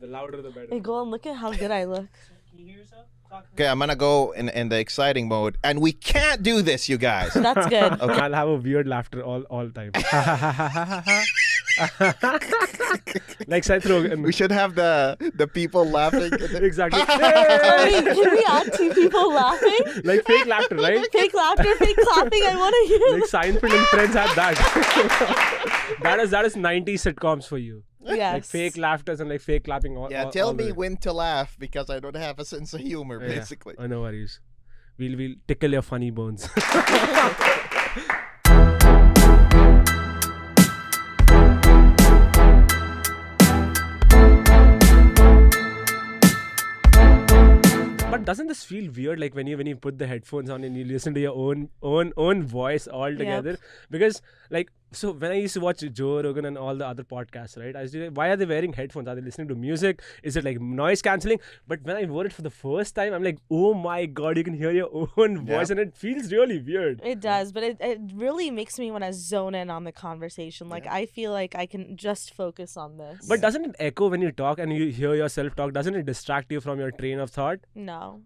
The louder the better. Hey, Golan, look at how good I look. Can you hear yourself? Okay, I'm gonna go in the exciting mode, and we can't do this, you guys. That's good. Okay. I'll have a weird laughter all time. Like Seth Rogen. We should have the people laughing. Exactly. Can we add 2 people laughing? Like fake laughter, right? Fake laughter, fake clapping. I want to hear. Like Seinfeld and Friends had that. that is 90s sitcoms for you. Yes. Like fake laughters and like fake clapping. Yeah, all tell the me way. when to laugh because I don't have a sense of humor, Yeah. basically. Oh, no worries. We'll tickle your funny bones. But doesn't this feel weird, like when you put the headphones on and you listen to your own voice all together? Because like, so when I used to watch Joe Rogan and all the other podcasts, right? I was like, why are they wearing headphones? Are they listening to music? Is it like noise cancelling? But when I wore it for the first time, I'm like, oh my god, you can hear your own voice, and it feels really weird. It does, but it really makes me want to zone in on the conversation. Like, I feel like I can just focus on this. But doesn't it echo when you talk and you hear yourself talk? Doesn't it distract you from your train of thought? No.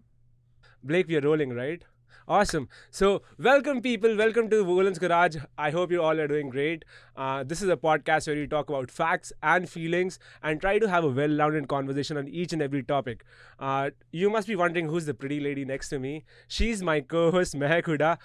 Blake, we are rolling, right? Awesome. So, welcome people. Welcome to Golan's Garage. I hope you all are doing great. This is a podcast where we talk about facts and feelings and try to have a well-rounded conversation on each and every topic. You must be wondering who's the pretty lady next to me. She's my co-host, Mehak Huda.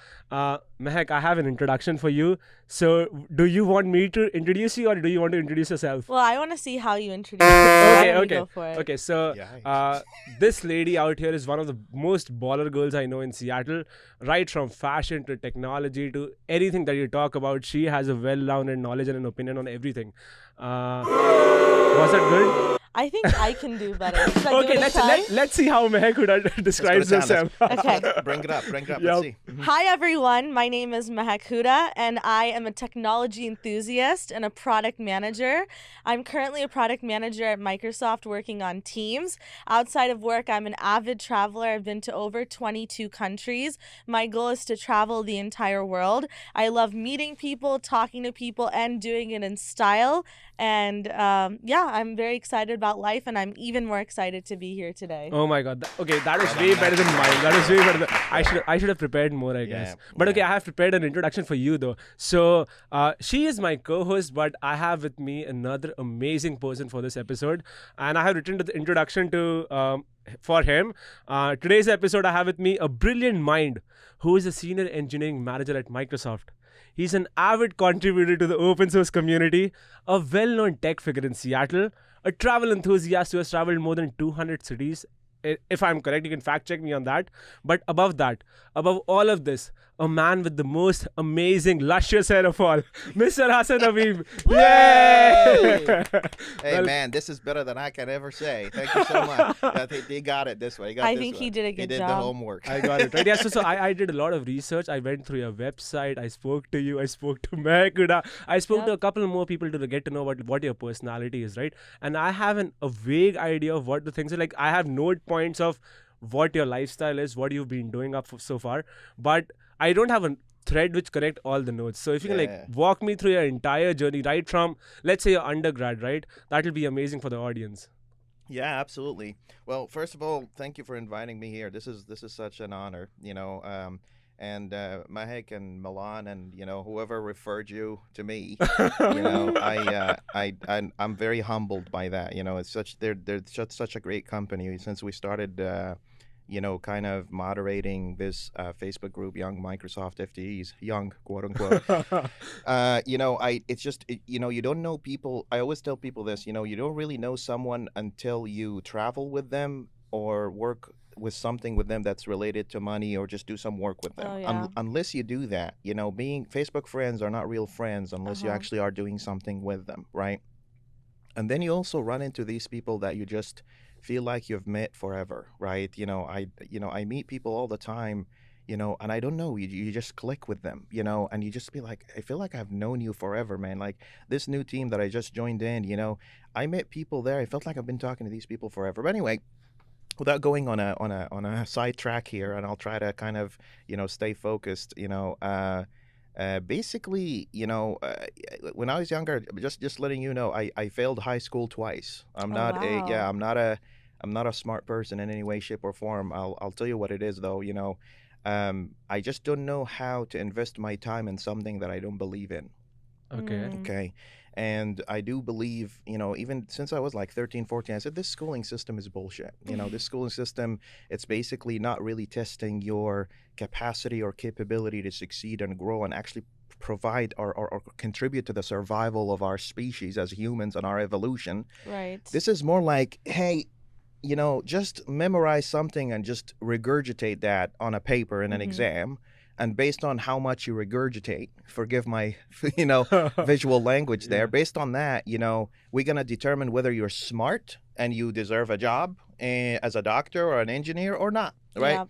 Mehak, I have an introduction for you. So, do you want me to introduce you or do you want to introduce yourself? Well, I want to see how you introduce yourself. Okay. Go for it. Okay, so Yikes. this lady out here is one of the most baller girls I know in Seattle. Right from fashion to technology to anything that you talk about, she has a well-rounded knowledge and an opinion on everything. Was that good? I think I can do better. Should I Okay, give it a try? let's see how Mehak Huda describes Let's go to herself. Okay. Bring it up. Yep. Let's see. Hi everyone, my name is Mehak Huda and I am a technology enthusiast and a product manager. I'm currently a product manager at Microsoft working on Teams. Outside of work, I'm an avid traveler. I've been to over 22 countries. My goal is to travel the entire world. I love meeting people, talking to people, and doing it in style. And I'm very excited about life, and I'm even more excited to be here today. Oh my god. That is way better than mine. That is way better than I should have prepared more, I guess. But okay, I have prepared an introduction for you though. So she is my co-host, but I have with me another amazing person for this episode. And I have written the introduction to for him. Today's episode I have with me a brilliant mind who is a senior engineering manager at Microsoft. He's an avid contributor to the open source community, a well-known tech figure in Seattle, a travel enthusiast who has traveled more than 200 cities. If I'm correct, you can fact check me on that. But above all of this, a man with the most amazing, luscious hair of all, Mr. Hassan Habib. Yay! Hey, man, this is better than I can ever say. Thank you so much. He got it this way. I think he did a good He did job. the homework. I got it right. Yeah, so I did a lot of research. I went through your website. I spoke to you. I spoke to Mehak. I spoke to a couple more people to get to know what your personality is, right? And I have a vague idea of what the things are like. I have note points of what your lifestyle is, what you've been doing up so far, but I don't have a thread which connect all the notes. So if you can walk me through your entire journey, right from, let's say, your undergrad, right? That'll be amazing for the audience. Yeah, absolutely. Well, first of all, thank you for inviting me here. This is such an honor, and Mahek and Milan and whoever referred you to me, I'm very humbled by that. It's they're such a great company since we started. Kind of moderating this Facebook group, Young Microsoft FTEs, young, quote unquote. You don't know people. I always tell people this, you don't really know someone until you travel with them or work with something with them that's related to money or just do some work with them. Oh, yeah. Unless you do that, being Facebook friends are not real friends unless you actually are doing something with them, right? And then you also run into these people that you just feel like you've met forever, right? I meet people all the time, and I don't know, you just click with them, and you just be like, I feel like I've known you forever, man. Like this new team that I just joined in, I met people there. I felt like I've been talking to these people forever. But anyway, without going on a side track here, and I'll try to kind of stay focused. Basically, when I was younger, just letting you know, I failed high school twice. I'm Oh, not wow. I'm not a smart person in any way, shape, or form. I'll tell you what it is though. I just don't know how to invest my time in something that I don't believe in. Okay. Mm. Okay. And I do believe, even since I was like 13, 14, I said, this schooling system is bullshit. This schooling system, it's basically not really testing your capacity or capability to succeed and grow and actually provide or contribute to the survival of our species as humans and our evolution. Right. This is more like, hey, just memorize something and just regurgitate that on a paper in an exam. And based on how much you regurgitate, forgive my, visual language there, Yeah. based on that, we're going to determine whether you're smart and you deserve a job as a doctor or an engineer or not, right? Yeah.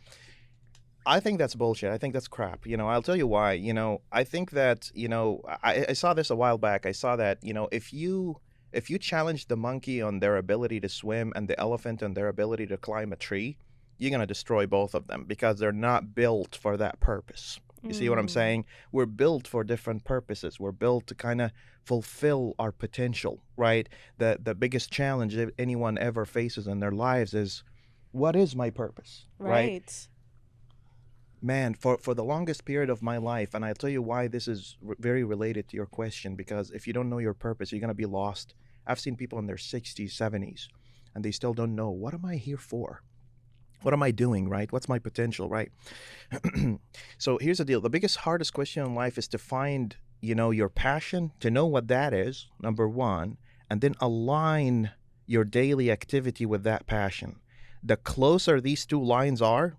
I think that's bullshit. I think that's crap. I'll tell you why. I think that, I saw this a while back. I saw that, if you challenge the monkey on their ability to swim and the elephant on their ability to climb a tree, you're going to destroy both of them because they're not built for that purpose. You see what I'm saying? We're built for different purposes. We're built to kind of fulfill our potential, right? The biggest challenge that anyone ever faces in their lives is, what is my purpose, right? Right. Man, for the longest period of my life, and I'll tell you why this is very related to your question, because if you don't know your purpose, you're going to be lost. I've seen people in their 60s, 70s, and they still don't know, what am I here for? What am I doing, right? What's my potential, right? So here's the deal. The biggest, hardest question in life is to find, your passion, to know what that is, number one, and then align your daily activity with that passion. The closer these two lines are,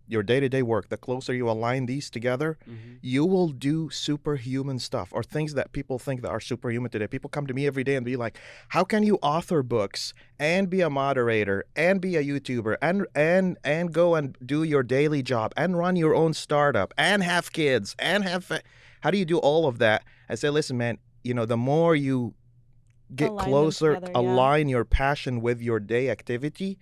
your day-to-day work, the closer you align these together, you will do superhuman stuff, or things that people think that are superhuman today. People come to me every day and be like, how can you author books and be a moderator and be a YouTuber and go and do your daily job and run your own startup and have kids and how do you do all of that? I say, listen, man, the more you get Align them closer, together, yeah. align your passion with your day activity,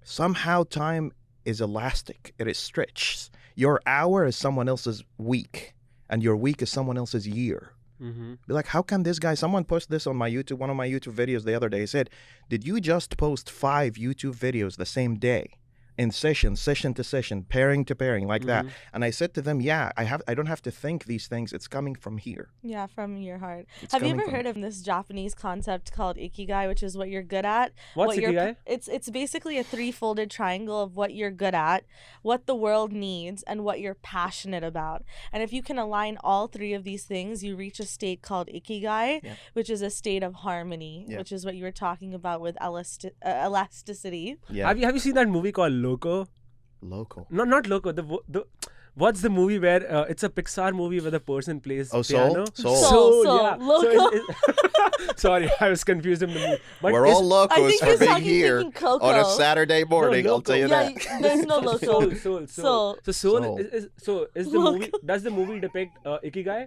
somehow time is elastic. It is stretched. Your hour is someone else's week, and your week is someone else's year. Be like, how can this guy, someone posted this on my YouTube, one of my YouTube videos the other day, he said, did you just post 5 YouTube videos the same day? In session to session, pairing to pairing, like that. And I said to them, yeah, I don't have to think these things. It's coming from here. Yeah, from your heart. It's Have you coming ever from- heard of this Japanese concept called Ikigai, which is what you're good at? What's what you're- Ikigai? It's basically a 3-folded triangle of what you're good at, what the world needs, and what you're passionate about. And if you can align all 3 of these things, you reach a state called Ikigai, Yeah. which is a state of harmony, Yeah. which is what you were talking about with elasticity. Yeah. Have you seen that movie called Loco? Local. No, not Loco. The what's the movie where it's a Pixar movie where the person plays Oh, Soul? piano? Soul. Yeah. Loco. Sorry, I was confused in the movie. But We're is- all I locos think for he's being talking here thinking Coco. on a Saturday morning. I'll Loco. tell you Yeah, that. there's no Loco. Soul. Soul. So Soul Soul. is the Loco. movie? Does the movie depict Ikigai?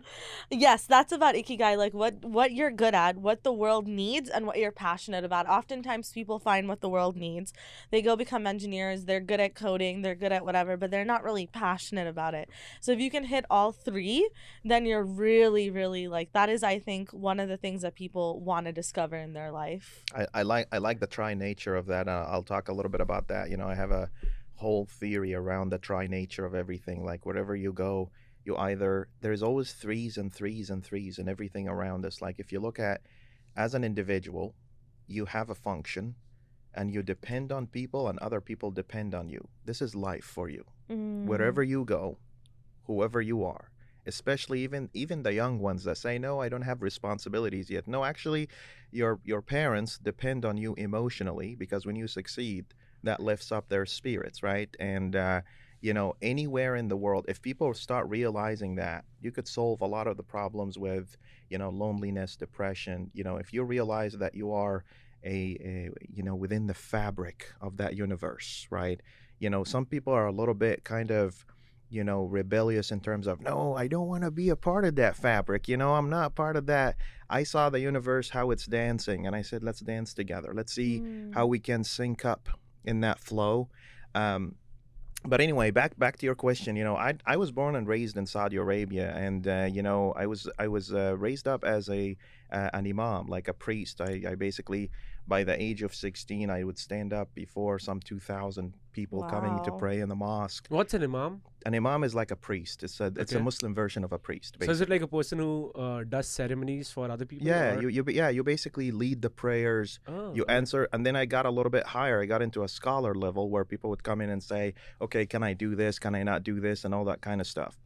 Yes, that's about Ikigai, like what you're good at, what the world needs, and what you're passionate about. Oftentimes people find what the world needs. They go become engineers, they're good at coding, they're good at whatever, but they're not really passionate about it. So if you can hit all 3, then you're really, really like, that is, I think, one of the things that people want to discover in their life. I like the tri nature of that. I'll talk a little bit about that. I have a whole theory around the tri nature of everything. Like wherever you go, there's always 3s and 3s and 3s and everything around us. Like if you look at, as an individual, you have a function and you depend on people and other people depend on you. This is life for you. Wherever you go, whoever you are, especially even the young ones that say, no, I don't have responsibilities yet. No, actually, your parents depend on you emotionally, because when you succeed, that lifts up their spirits, right? And, anywhere in the world, if people start realizing that, you could solve a lot of the problems with, loneliness, depression. If you realize that you are within the fabric of that universe, right? Some people are a little bit kind of, rebellious in terms of, no, I don't want to be a part of that fabric. I'm not part of that. I saw the universe, how it's dancing, and I said, let's dance together. Let's see how we can sync up in that flow. But anyway, back to your question. I was born and raised in Saudi Arabia, and I was raised up as an imam, like a priest. I basically, by the age of 16, I would stand up before some 2,000 people coming to Wow. pray in the mosque. What's an imam? An imam is like a priest. It's a Okay. Muslim version of a priest. So is it like a person who does ceremonies for other people? Yeah, or- you basically lead the prayers. Oh, You answer, and then I got a little bit higher. I got into a scholar level where people would come in and say, "Okay, can I do this? Can I not do this?" and all that kind of stuff.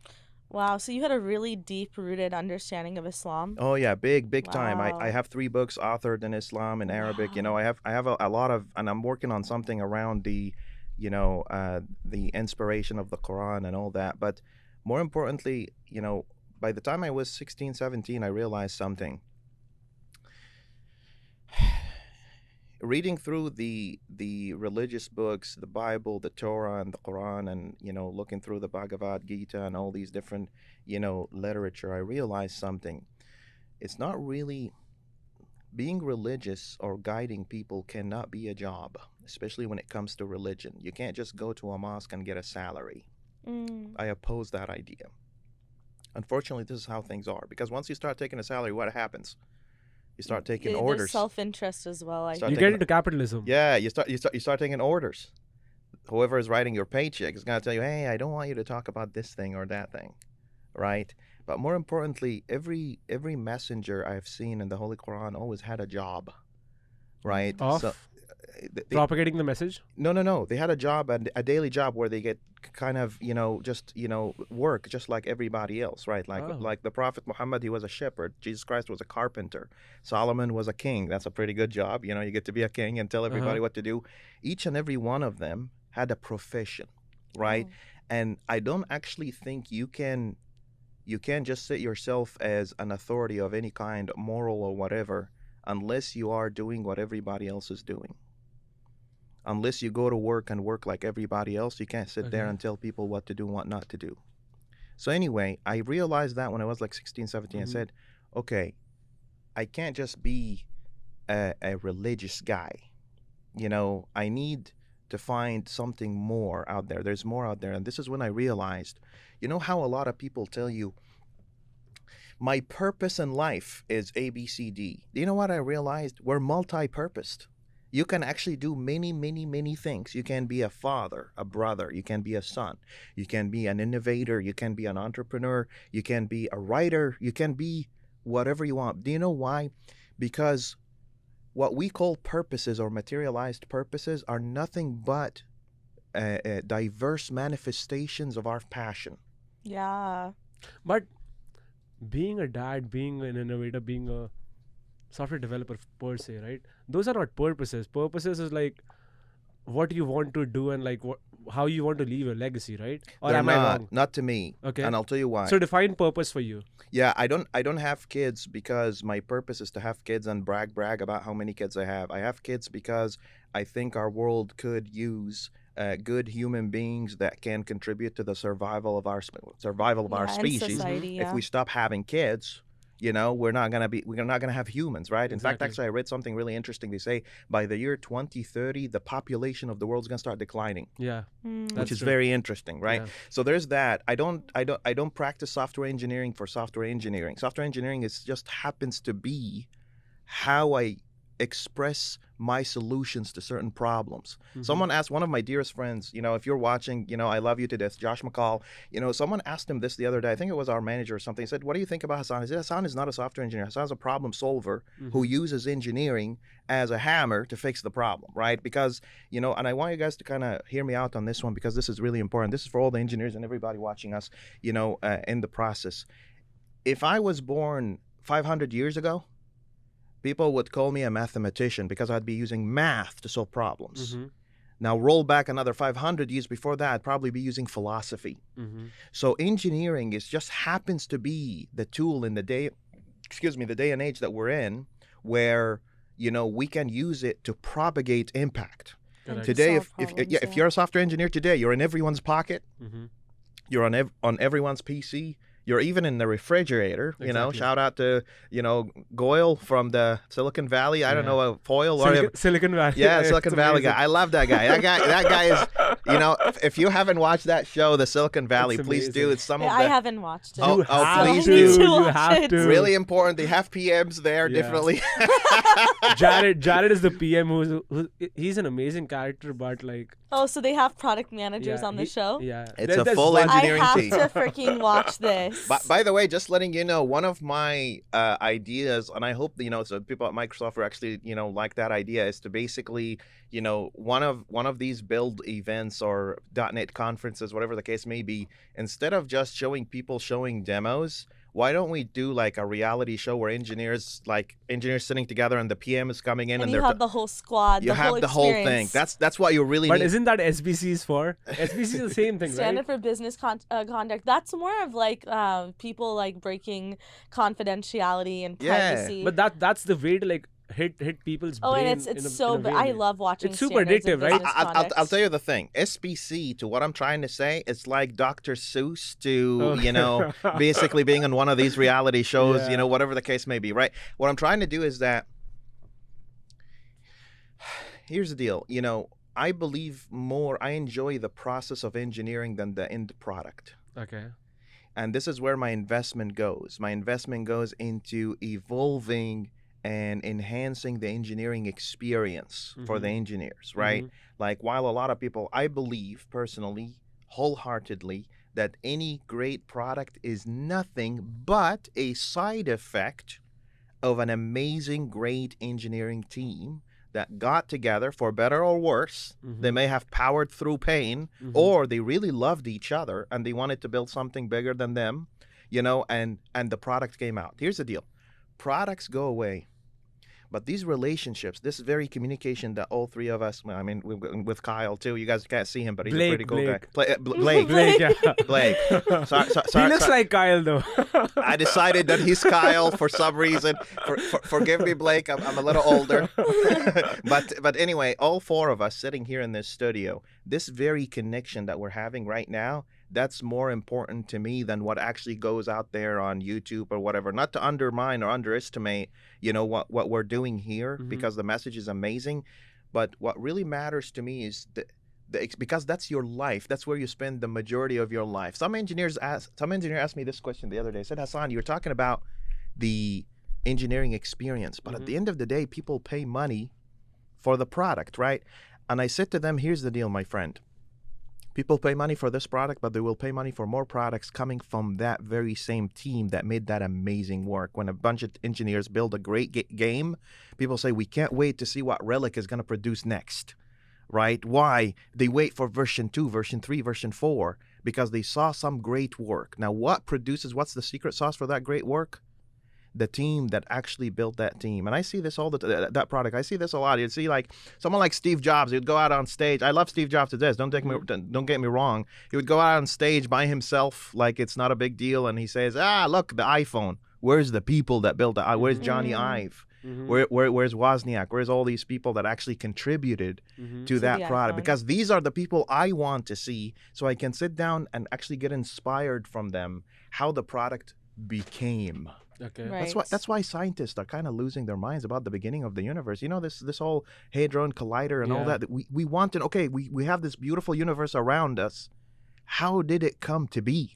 Wow. So you had a really deep-rooted understanding of Islam. Oh yeah, big time. I Wow. have 3 books authored in Islam and Arabic. I have a lot of, and I'm working on something around the inspiration of the Quran and all that. But more importantly, by the time I was 16, 17, I realized something. Reading through the religious books, the Bible, the Torah, and the Quran, and looking through the Bhagavad Gita and all these different literature, I realized something. It's not really being religious or guiding people cannot be a job, especially when it comes to religion. You can't just go to a mosque and get a salary. I oppose that idea. Unfortunately, this is how things are, because once you start taking a salary, what happens? You start taking There's orders. self-interest as well. Start you taking- get into capitalism. Yeah, you start taking orders. Whoever is writing your paycheck is going to tell you, "Hey, I don't want you to talk about this thing or that thing," right? But more importantly, every messenger I've seen in the Holy Quran always had a job, right? Of propagating the message. No. They had a job, a daily job where they get kind of, work just like everybody else, right? Like the Prophet Muhammad, he was a shepherd. Jesus Christ was a carpenter. Solomon was a king. That's a pretty good job. You get to be a king and tell everybody what to do. Each and every one of them had a profession, right? And I don't actually think you can just sit yourself as an authority of any kind, moral or whatever, unless you are doing what everybody else is doing. Unless you go to work and work like everybody else, you can't sit there and tell people what to do and what not to do. So anyway, I realized that when I was like 16, 17, I said, okay, I can't just be a religious guy. I need to find something more out there. There's more out there. And this is when I realized, how a lot of people tell you, my purpose in life is A, B, C, D. You know what I realized? We're multi-purposed. You can actually do many, many, many things. You can be a father, a brother. You can be a son. You can be an innovator. You can be an entrepreneur. You can be a writer. You can be whatever you want. Do you know why? Because what we call purposes or materialized purposes are nothing but diverse manifestations of our passion. Yeah. But being a dad, being an innovator, being a software developer per se, right? Those are not purposes. Purposes is like what you want to do and like how you want to leave a legacy, right? Or They're am I wrong? Not to me. Okay. And I'll tell you why. So define purpose for you. Yeah, I don't have kids because my purpose is to have kids and brag about how many kids I have. I have kids because I think our world could use good human beings that can contribute to the survival of our And species. society, If we stop having kids, we're not gonna have humans, right? In fact, Exactly. actually, I read something really interesting. They say by the year 2030, the population of the world's gonna start declining. Yeah. Mm. That's Which is true. very interesting, right? Yeah. So there's that. I don't practice software engineering for software engineering. Software engineering just happens to be how I express my solutions to certain problems. Someone asked, one of my dearest friends, if you're watching, I love you to death, Josh McCall, someone asked him this the other day. I think it was our manager or something. He said, "What do you think about Hassan?" He said, "Hassan is not a software engineer. Hassan's a problem solver who uses engineering as a hammer to fix the problem," right? Because, and I want you guys to kind of hear me out on this one, because this is really important. This is for all the engineers and everybody watching us, in the process. If I was born 500 years ago, people would call me a mathematician because I'd be using math to solve problems. Now roll back another 500 years before that, I'd probably be using philosophy. So engineering just happens to be the tool in the day and age that we're in, where we can use it to propagate impact. Correct. Today, Solve problems, if you're a software engineer today, you're in everyone's pocket. You're on everyone's PC. You're even in the refrigerator, you know, Exactly. shout out to, you know, Goyle from the Silicon Valley. I don't Yeah. know, a foil or Silicon Valley. yeah, It's Silicon Valley amazing. guy. I love that guy. That guy is, you know, if you haven't watched that show, The Silicon Valley, It's please do. amazing. It's some of I the haven't watched it. Oh, You have please to. I need to You watch have it. to. really important. They have PMs there, Yeah. definitely. Jared is the PM who he's an amazing character, but like Oh, so they have product managers yeah, on the show? Yeah, It's a There's full one- I engineering have team. to freaking watch this. By the way, just letting you know, one of my ideas, and I hope you know, so people at Microsoft are actually like that idea, is to basically one of these build events or .NET conferences, whatever the case may be, instead of just showing demos. Why don't we do like a reality show where engineers sitting together and the PM is coming in and and you they're have the whole squad, you the whole have the whole thing. experience. That's what you really But need. isn't that SBC's for? SBC is the same thing, Standard right? for Business Conduct. That's more of like people like breaking confidentiality and Yeah, privacy. But that's the way to like hit people's oh, brain. and it's so. But I love watching. It's super Standards of addictive, right? Business I'll Conduct. tell you the thing. SBC, to what I'm trying to say, it's like Dr. Seuss to, Oh. basically being on one of these reality shows, Yeah. whatever the case may be, right? What I'm trying to do is that, here's the deal, I enjoy the process of engineering than the end product. Okay. And this is where my investment goes. My investment goes into evolving and enhancing the engineering experience for the engineers, right? Like, while a lot of people, I believe personally, wholeheartedly, that any great product is nothing but a side effect of an amazing, great engineering team that got together, for better or worse. They may have powered through pain, or they really loved each other and they wanted to build something bigger than them, and the product came out. Here's the deal. Products go away. But these relationships, this very communication that all three of us, I mean, with Kyle too, you guys can't see him, but he's a pretty cool guy. Blake. Blake, yeah. Blake. He looks like Kyle though. I decided that he's Kyle for some reason. Forgive me, Blake. I'm a little older. but anyway, all four of us sitting here in this studio, this very connection that we're having right now, that's more important to me than what actually goes out there on YouTube or whatever. Not to undermine or underestimate, what we're doing here, because the message is amazing. But what really matters to me is because that's your life. That's where you spend the majority of your life. Some engineer asked me this question the other day. He said, Hassan, you were talking about the engineering experience, but at the end of the day, people pay money for the product, right? And I said to them, here's the deal, my friend. People pay money for this product, but they will pay money for more products coming from that very same team that made that amazing work. When a bunch of engineers build a great game, people say, we can't wait to see what Relic is going to produce next, right? Why? They wait for version 2, version 3, version 4, because they saw some great work. Now, what's the secret sauce for that great work? The team that actually built that team. And I see this that product. I see this a lot. You see, like someone like Steve Jobs. He would go out on stage. I love Steve Jobs to this. Don't get me wrong. He would go out on stage by himself, like it's not a big deal, and he says, look, the iPhone. Where's the people that built it? Where's Johnny Ive? Where's Wozniak? Where's all these people that actually contributed to that product? iPhone. Because these are the people I want to see, so I can sit down and actually get inspired from them how the product became. Okay. Right. That's why scientists are kind of losing their minds about the beginning of the universe. This whole Hadron Collider and all that. We want to, we have this beautiful universe around us. How did it come to be?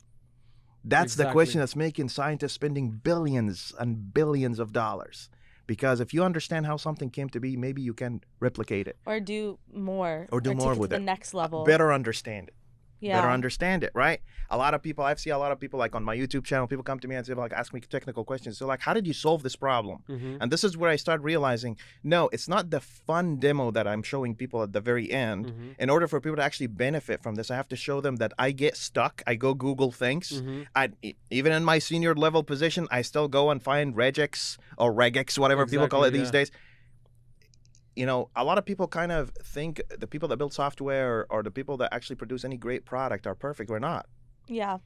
That's the question that's making scientists spending billions and billions of dollars. Because if you understand how something came to be, maybe you can replicate it. Or do more. Or do more take it with to it. the next level. Better understand it. Yeah. Better understand it, right? I've seen a lot of people, like on my YouTube channel, people come to me and say, like, ask me technical questions. So like, how did you solve this problem? And this is where I start realizing, no, it's not the fun demo that I'm showing people at the very end. In order for people to actually benefit from this, I have to show them that I get stuck. I go Google things. Even in my senior level position, I still go and find regex or regex, whatever people call it these days. A lot of people kind of think the people that build software or the people that actually produce any great product are perfect. We're not. Yeah.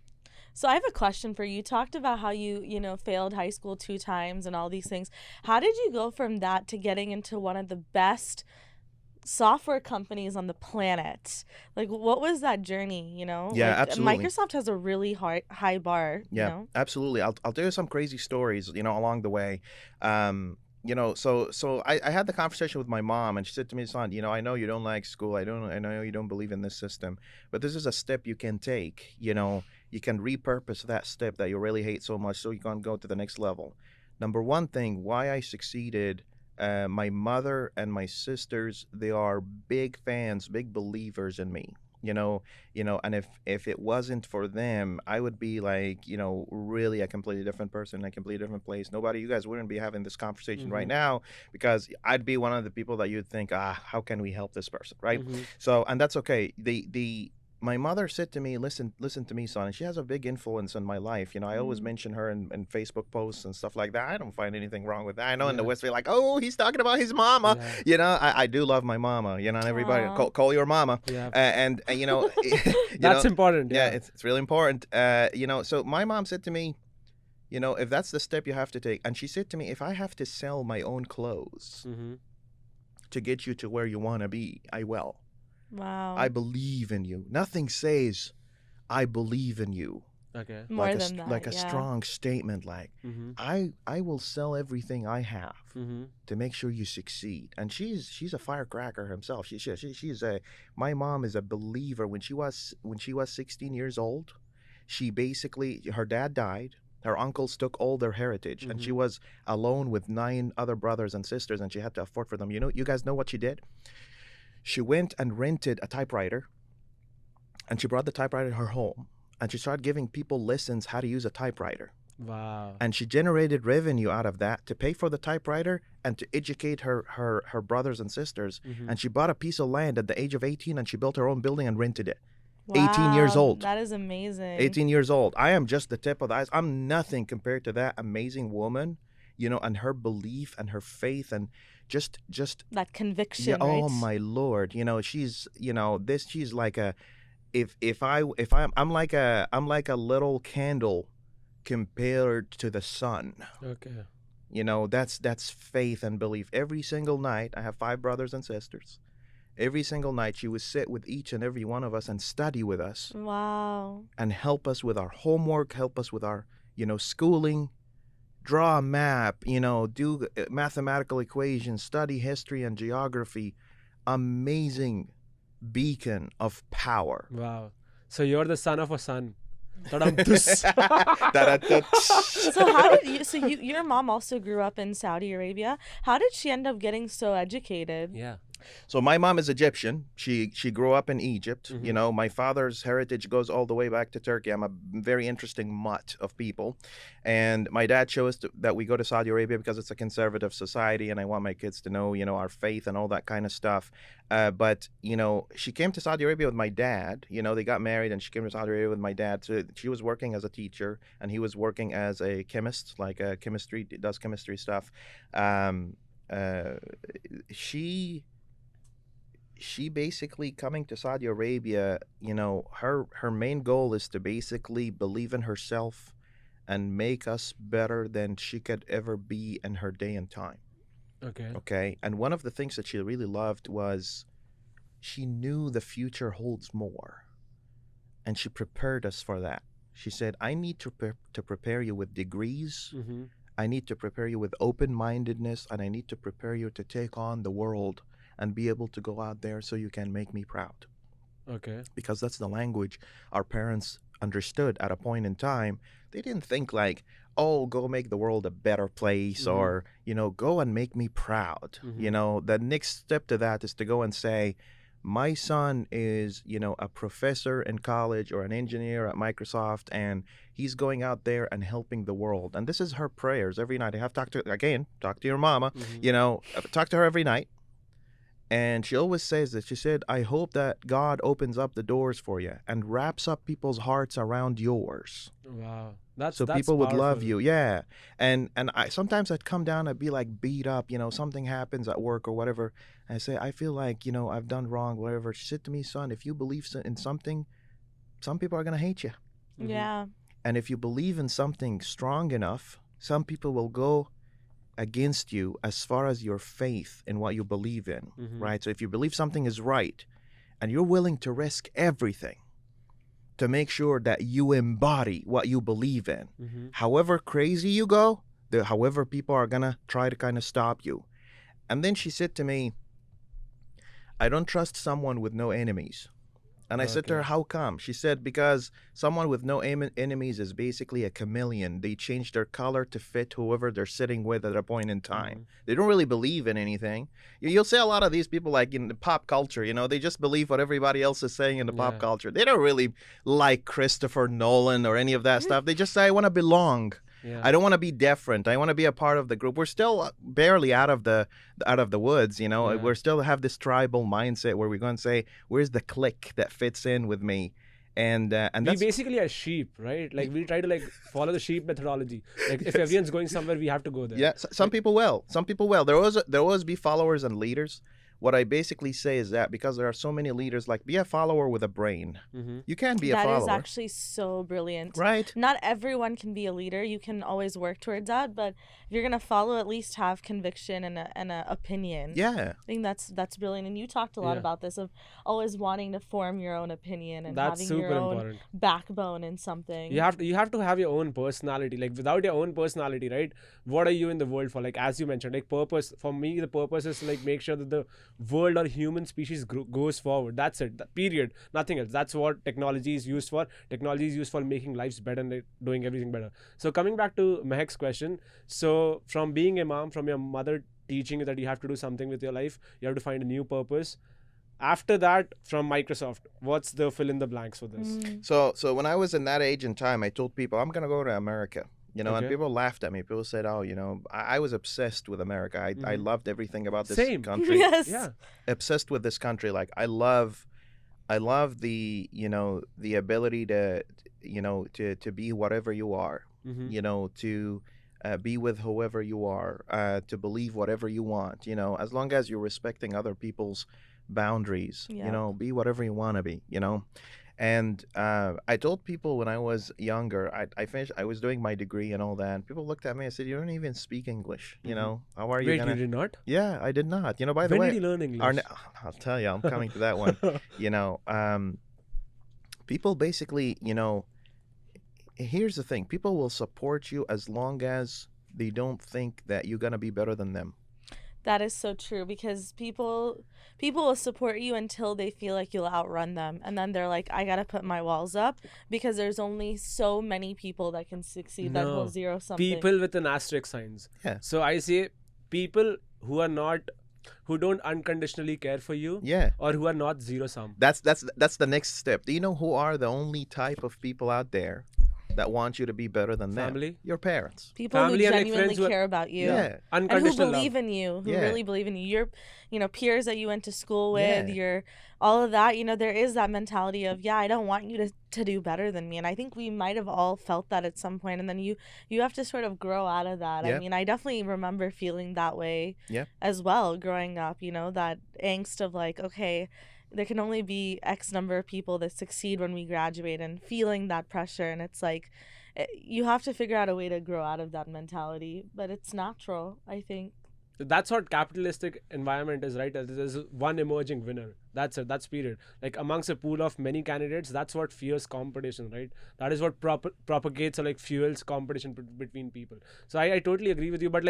So I have a question for you. You talked about how you failed high school 2 times and all these things. How did you go from that to getting into one of the best software companies on the planet. Like, what was that journey, you know? Yeah, Like, absolutely. Microsoft has a really high bar, Yeah, you know? absolutely. I'll tell you some crazy stories, along the way. So I had the conversation with my mom, and she said to me, "Son, I know you don't like school. I know you don't believe in this system, but this is a step you can take. You can repurpose that step that you really hate so much, so you can go to the next level." Number one thing, why I succeeded. My mother and my sisters, they are big fans, big believers in me. And if it wasn't for them, I would be like, really a completely different person, a completely different place. You guys wouldn't be having this conversation right now, because I'd be one of the people that you'd think, how can we help this person, right? So, and that's okay. My mother said to me, listen to me, son. And she has a big influence in my life. I always mention her in Facebook posts and stuff like that. I don't find anything wrong with that. I know in the West, we're like, oh, he's talking about his mama. I do love my mama, and everybody call your mama. That's important. Yeah, it's really important. So my mom said to me, if that's the step you have to take, and she said to me, if I have to sell my own clothes to get you to where you want to be, I will. Wow. I believe in you. Nothing says I believe in you. Okay. More than that. Like a strong statement, like I will sell everything I have to make sure you succeed. And she's a firecracker herself. My mom is a believer. When she was 16 years old, her dad died. Her uncles took all their heritage, and she was alone with 9 other brothers and sisters, and she had to afford for them. You guys know what she did? She went and rented a typewriter, and she brought the typewriter to her home, and she started giving people lessons how to use a typewriter. Wow. And she generated revenue out of that to pay for the typewriter and to educate her brothers and sisters. And she bought a piece of land at the age of 18, and she built her own building and rented it. Wow, 18 years old. That is amazing. 18 years old. I am just the tip of the ice. I'm nothing compared to that amazing woman, and her belief and her faith and just that conviction. Yeah, oh right? my Lord. She's she's like I'm like a little candle compared to the sun. Okay. That's faith and belief. Every single night, I have 5 brothers and sisters. Every single night, she would sit with each and every one of us and study with us. Wow. And help us with our homework, help us with our, schooling, draw a map, do mathematical equations, study history and geography. Amazing beacon of power. Wow. So you're the son of a son. So your mom also grew up in Saudi Arabia. How did she end up getting so educated? Yeah. So my mom is Egyptian. She grew up in Egypt. My father's heritage goes all the way back to Turkey. I'm a very interesting mutt of people. And my dad chose that we go to Saudi Arabia because it's a conservative society, and I want my kids to know, our faith and all that kind of stuff. But she came to Saudi Arabia with my dad. They got married, and she came to Saudi Arabia with my dad. So she was working as a teacher, and he was working as a chemist, like does chemistry stuff. She basically coming to Saudi Arabia, her main goal is to basically believe in herself and make us better than she could ever be in her day and time. Okay. And one of the things that she really loved was she knew the future holds more, and she prepared us for that. She said, I need to prepare you with degrees. I need to prepare you with open-mindedness, and I need to prepare you to take on the world and be able to go out there so you can make me proud. Okay. Because that's the language our parents understood at a point in time. They didn't think like, oh, go make the world a better place, or, go and make me proud. The next step to that is to go and say, my son is, a professor in college or an engineer at Microsoft, and he's going out there and helping the world. And this is her prayers every night. I have talk to your mama, talk to her every night. And she always says that. She said, I hope that God opens up the doors for you and wraps up people's hearts around yours. Wow. That's people powerful. Would love you. Yeah. And sometimes I'd come down, I'd be like beat up, something happens at work or whatever. And I say, I feel like, I've done wrong, whatever. She said to me, son, if you believe in something, some people are going to hate you. Yeah. And if you believe in something strong enough, some people will go against you as far as your faith in what you believe in, right? So if you believe something is right and you're willing to risk everything to make sure that you embody what you believe in, however crazy you go, however people are gonna try to kind of stop you. And then she said to me, I don't trust someone with no enemies. And I said to her, how come? She said, because someone with no enemies is basically a chameleon. They change their color to fit whoever they're sitting with at a point in time. They don't really believe in anything. You'll see a lot of these people, like in the pop culture, they just believe what everybody else is saying in the pop culture. They don't really like Christopher Nolan or any of that stuff. They just say, I want to belong. Yeah. I don't want to be different. I want to be a part of the group. We're still barely out of the woods, We're still have this tribal mindset where we're going to say, "Where's the clique that fits in with me?" And we basically are sheep, right? Like we try to follow the sheep methodology. Like if everyone's going somewhere, we have to go there. Yeah, some people will. Some people will. There will always be followers and leaders. What I basically say is that because there are so many leaders, be a follower with a brain. You can be a follower. That is actually so brilliant. Right. Not everyone can be a leader. You can always work towards that, but if you're gonna follow, at least have conviction and an opinion. Yeah. I think that's brilliant. And you talked a lot about this, of always wanting to form your own opinion and that's having your super own important. backbone in something. You have to have your own personality. Like without your own personality, right? What are you in the world for? Like as you mentioned, purpose. For me, the purpose is make sure that the world or human species goes forward. That's it. Period. Nothing else. That's what technology is used for. Technology is used for making lives better and doing everything better. So coming back to Mehak's question. So from being a mom, from your mother teaching you that you have to do something with your life, you have to find a new purpose. After that, from Microsoft, what's the fill in the blanks for this? So when I was in that age and time, I told people I'm gonna go to America. And people laughed at me. People said, "Oh, I was obsessed with America. I loved everything about this country. Yes. Yeah. Obsessed with this country. Like I love the the ability to to be whatever you are. To be with whoever you are. To believe whatever you want. As long as you're respecting other people's boundaries. Be whatever you want to be. And I told people when I was younger, I finished, I was doing my degree and all that. And people looked at me and said, "You don't even speak English. How are you?" Wait, you did not? Yeah, I did not. By the way, when did you learn English? I'll tell you, I'm coming to that one. People basically, here's the thing: people will support you as long as they don't think that you're gonna be better than them. That is so true, because people will support you until they feel like you'll outrun them, and then they're like, I gotta put my walls up because there's only so many people that can succeed that whole zero something. People with an asterisk signs. Yeah. So I say people who don't unconditionally care for you. Yeah. Or who are not zero sum. That's the next step. Do you know who are the only type of people out there that want you to be better than them? Family? Your parents. People Family who and genuinely friends care about you. Yeah. And who Unconditional believe love. in you, who Yeah. really believe in you. Your peers that you went to school with, Yeah. all of that, there is that mentality of, I don't want you to do better than me. And I think we might have all felt that at some point, and then you have to sort of grow out of that. Yep. I mean, I definitely remember feeling that way Yep. as well growing up, that angst of okay, there can only be X number of people that succeed when we graduate, and feeling that pressure. And it's you have to figure out a way to grow out of that mentality, but it's natural, I think. That's what capitalistic environment is, right? There's one emerging winner. That's it. That's period. Amongst a pool of many candidates, that's what fuels competition, right? That is what propagates or fuels competition between people. So I totally agree with you. But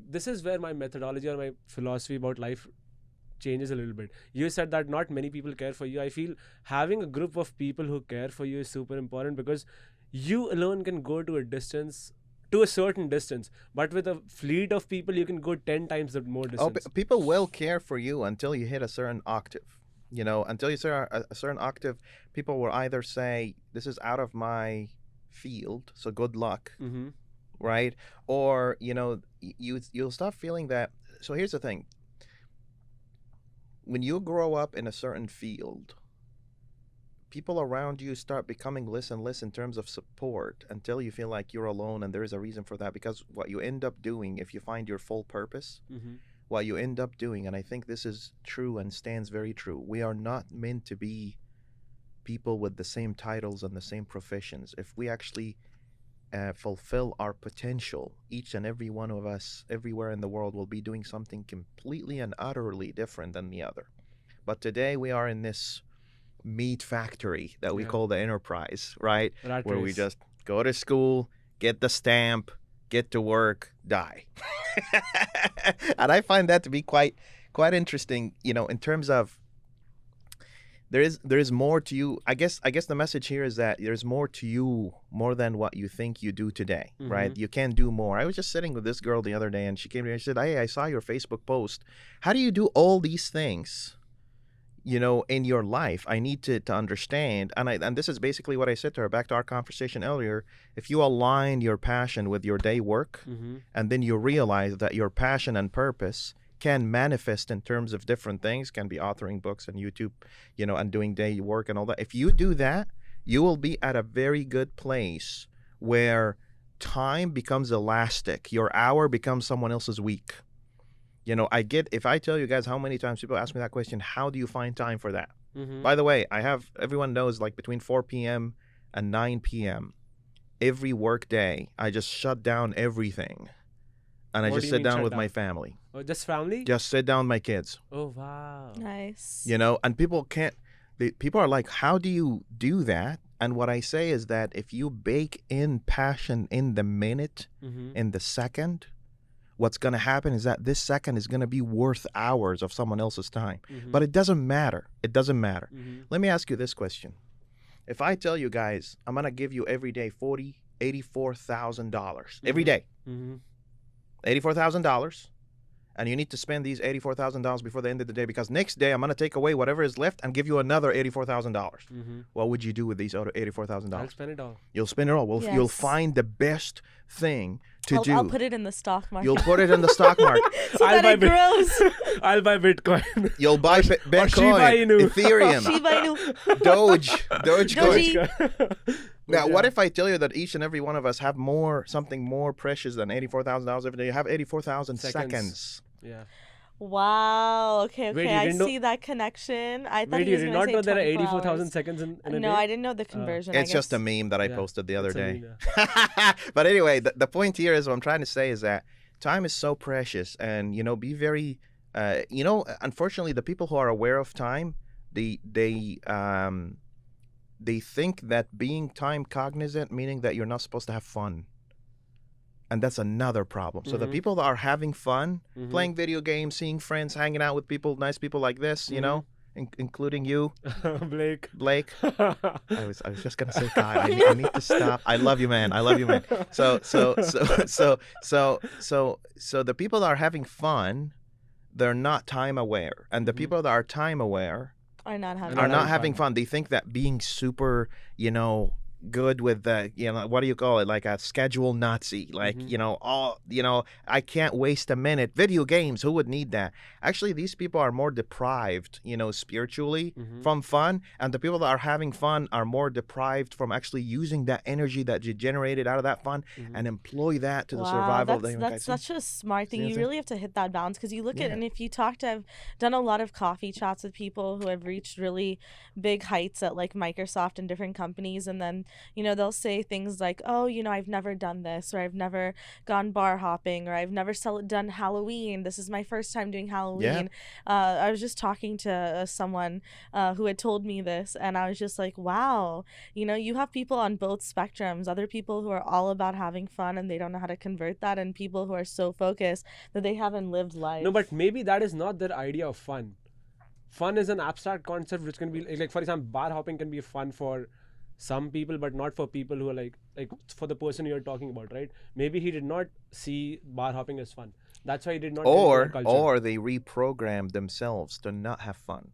this is where my methodology or my philosophy about life changes a little bit. You said that not many people care for you. I feel having a group of people who care for you is super important, because you alone can go to a certain distance, but with a fleet of people you can go 10 times the more distance. People will care for you until you hit a certain octave. Until you say a certain octave, people will either say, this is out of my field, so good luck, right? Or you'll start feeling that. So here's the thing: when you grow up in a certain field, people around you start becoming less and less in terms of support until you feel like you're alone, and there is a reason for that. Because what you end up doing, if you find your full purpose, what you end up doing, and I think this is true and stands very true, we are not meant to be people with the same titles and the same professions. If we actually fulfill our potential, each and every one of us, everywhere in the world, will be doing something completely and utterly different than the other. But today we are in this meat factory that we call the enterprise, right? Where we just go to school, get the stamp, get to work, die. And I find that to be quite interesting, you know, in terms of there is more to you. I guess the message here is that there's more to you, more than what you think you do today, right? You can do more. I was just sitting with this girl the other day, and she came to me and she said, "Hey, I saw your Facebook post. How do you do all these things, you know, in your life? I need to understand." And this is basically what I said to her, back to our conversation earlier. If you align your passion with your day work, and then you realize that your passion and purpose can manifest in terms of different things, can be authoring books and YouTube, you know, and doing day work and all that. If you do that, you will be at a very good place where time becomes elastic. Your hour becomes someone else's week. You know, if I tell you guys how many times people ask me that question, how do you find time for that? By the way, everyone knows, like, between 4 p.m. and 9 p.m. every work day, I just shut down everything. And I just sit down with my family. Oh, just family? Just sit down with my kids. Oh, wow. Nice. You know, and people are like, how do you do that? And what I say is that if you bake in passion in the minute, in the second, what's going to happen is that this second is going to be worth hours of someone else's time. But it doesn't matter. It doesn't matter. Let me ask you this question. If I tell you guys, I'm going to give you every day $84,000 every day. $84,000, and you need to spend these $84,000 before the end of the day, because next day I'm going to take away whatever is left and give you another $84,000. What would you do with these other $84,000? I'll spend it all. You'll spend it all. Well, Yes. you'll find the best thing to do. I'll put it in the stock market. You'll put it in the stock market. so that it grows. I'll buy Bitcoin. You'll buy Bitcoin, Shiba Inu. Ethereum, Shiba Inu. Dogecoin. Doji. Now, what if I tell you that each and every one of us have something more precious than $84,000 every day? You have 84,000 seconds. Yeah. Wow. Okay. Wait, you I didn't know- see that connection. I thought Wait, he you was did going not to know say there are 24 84,000 hours. seconds in a day? No, I didn't know the conversion. It's just a guess. meme that I Yeah, posted the other it's a day. meme, But anyway, the point here is, what I'm trying to say is that time is so precious, and, you know, be very, you know, unfortunately, the people who are aware of time, they think that being time cognizant, meaning that you're not supposed to have fun. And that's another problem. So the people that are having fun, playing video games, seeing friends, hanging out with people, nice people like this, you know, including you, Blake. I was just gonna say, God, I need to stop. I love you, man. So the people that are having fun, they're not time aware, and the people that are time aware Are not having. Are not having fun. They think that being super, you know, good with the, you know, what do you call it, like a schedule Nazi, like, you know, I can't waste a minute. Video games, who would need that? Actually, these people are more deprived, you know, spiritually from fun, and the people that are having fun are more deprived from actually using that energy that you generated out of that fun and employ that to the survival of the human That's kind. such a smart thing. See what You I'm saying? really have to hit that balance, because you look at, Yeah. and if you I've done a lot of coffee chats with people who have reached really big heights at like Microsoft and different companies, and then, you know, they'll say things like, oh, you know, I've never done this, or I've never gone bar hopping, or I've never done Halloween. This is my first time doing Halloween. I was just talking to someone who had told me this, and I was just like, wow, you know, you have people on both spectrums, other people who are all about having fun and they don't know how to convert that, and people who are so focused that they haven't lived life. No, but maybe that is not their idea of fun. Fun is an abstract concept which can be like, for example, bar hopping can be fun for some people, but not for people who are like for the person you're talking about, right? Maybe he did not see bar hopping as fun. That's why he did not. Or they reprogrammed themselves to not have fun.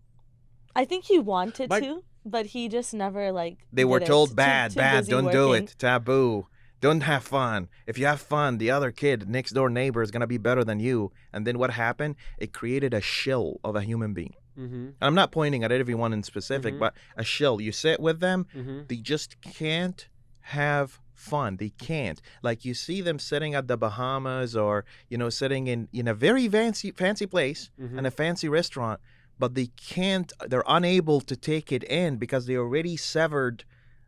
I think he wanted to, but he just never They were did told it. bad, Too busy don't do working. it, taboo. Don't have fun. If you have fun, the other kid, next door neighbor, is gonna be better than you. And then what happened? It created a shell of a human being. And I'm not pointing at everyone in specific, but a shell. You sit with them, they just can't have fun. They can't. Like, you see them sitting at the Bahamas, or, you know, sitting in a very fancy place in a fancy restaurant, but they're unable to take it in because they already severed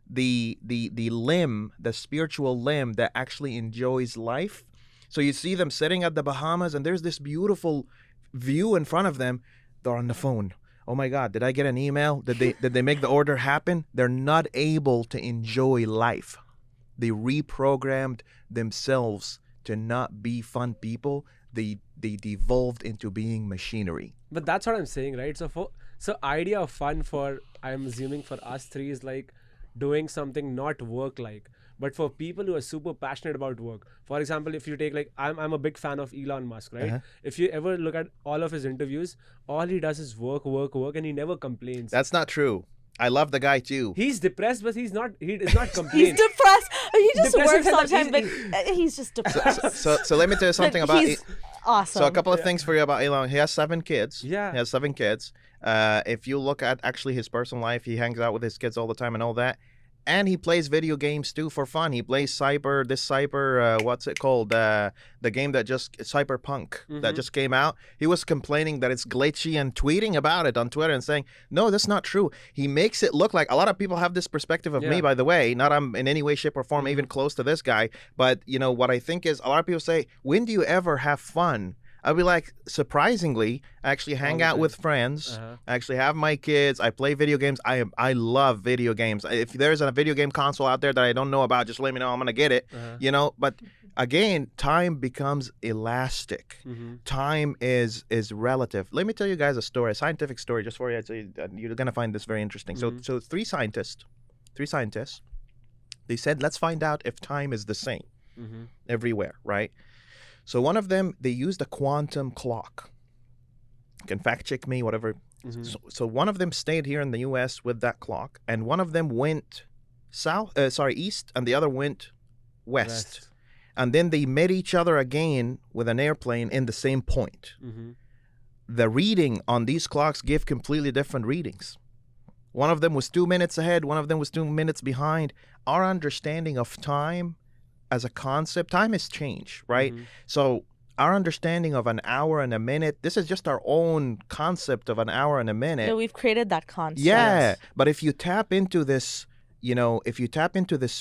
the limb, the spiritual limb that actually enjoys life. So you see them sitting at the Bahamas, and there's this beautiful view in front of them. They're on the phone. Oh my God, did I get an email? Did they make the order happen? They're not able to enjoy life. They reprogrammed themselves to not be fun people. They devolved into being machinery. But that's what I'm saying, right? So idea of fun for, I'm assuming for us three, is like doing something not work like. But for people who are super passionate about work, for example, if you take like, I'm a big fan of Elon Musk, right? Uh-huh. If you ever look at all of his interviews, all he does is work, and he never complains. That's not true. I love the guy too. He's depressed, but he does not complain. He's depressed. He just Depressing works himself, sometimes, but he's just depressed. So let me tell you something about. He's awesome. So a couple of things for you about Elon. He has 7 kids. Yeah. He has 7 kids. If you look at actually his personal life, he hangs out with his kids all the time and all that. And he plays video games too for fun. He plays what's it called? The game that Cyberpunk that just came out. He was complaining that it's glitchy and tweeting about it on Twitter and saying, no, that's not true. He makes it look like, a lot of people have this perspective of me, by the way. Not I'm in any way, shape, or form even close to this guy. But, you know, what I think is, a lot of people say, when do you ever have fun? I'll be like, surprisingly, I actually hang out with friends. I actually have my kids. I play video games. I love video games. If there's a video game console out there that I don't know about, just let me know. I'm gonna get it. You know. But again, time becomes elastic. Time is relative. Let me tell you guys a scientific story, just for you. You're gonna find this very interesting. So three scientists, they said, let's find out if time is the same everywhere, right? So one of them, they used a quantum clock. You can fact check me, whatever. So one of them stayed here in the U.S. with that clock, and one of them went east, and the other went west. And then they met each other again with an airplane in the same point. The reading on these clocks give completely different readings. One of them was 2 minutes ahead, one of them was 2 minutes behind. Our understanding of time as a concept, time has changed, right? So our understanding of an hour and a minute, this is just our own concept of an hour and a minute. Yeah, we've created that concept. Yeah, but if you tap into this,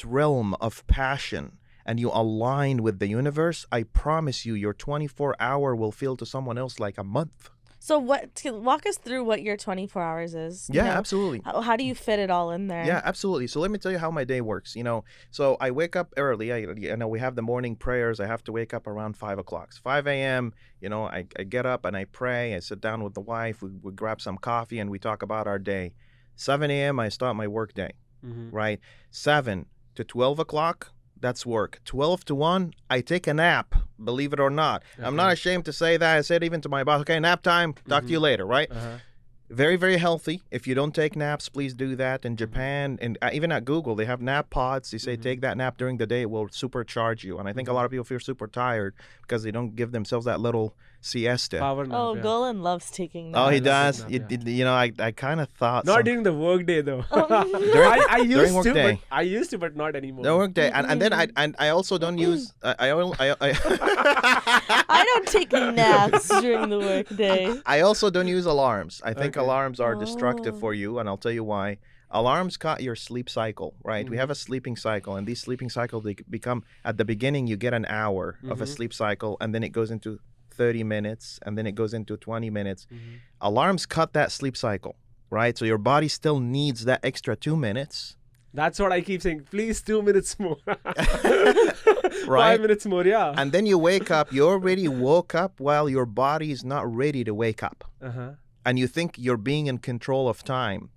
realm of passion and you align with the universe, I promise you, your 24-hour will feel to someone else like a month. So walk us through what your 24 hours is. Yeah, absolutely. How do you fit it all in there? Yeah, absolutely. So let me tell you how my day works. So I wake up early. We have the morning prayers. I have to wake up around 5 o'clock. So 5 a.m., I get up and I pray. I sit down with the wife. We grab some coffee and we talk about our day. 7 a.m., I start my work day, right? 7 to 12 o'clock, that's work. 12 to 1, I take a nap, believe it or not. Okay. I'm not ashamed to say that. I said even to my boss, okay, nap time, talk to you later, right? Very, very healthy. If you don't take naps, please do that. In Japan, and even at Google, they have nap pods. They say take that nap during the day. It will supercharge you. And I think a lot of people feel super tired because they don't give themselves that little siesta. Power nap, Golan loves taking naps. Oh, he does? I kind of thought... Not during the work day, though. I used to, but not anymore. The work day. And then I also don't use... I don't take naps during the work day. I also don't use alarms. I think alarms are destructive for you, and I'll tell you why. Alarms cut your sleep cycle, right? We have a sleeping cycle, and these sleeping cycles, they become, at the beginning, you get an hour of a sleep cycle, and then it goes into 30 minutes, and then it goes into 20 minutes. Alarms cut that sleep cycle, right? So your body still needs that extra 2 minutes. That's what I keep saying. Please, 2 minutes more. Right? 5 minutes more, yeah. And then you wake up. You already woke up while your body is not ready to wake up. And you think you're being in control of time.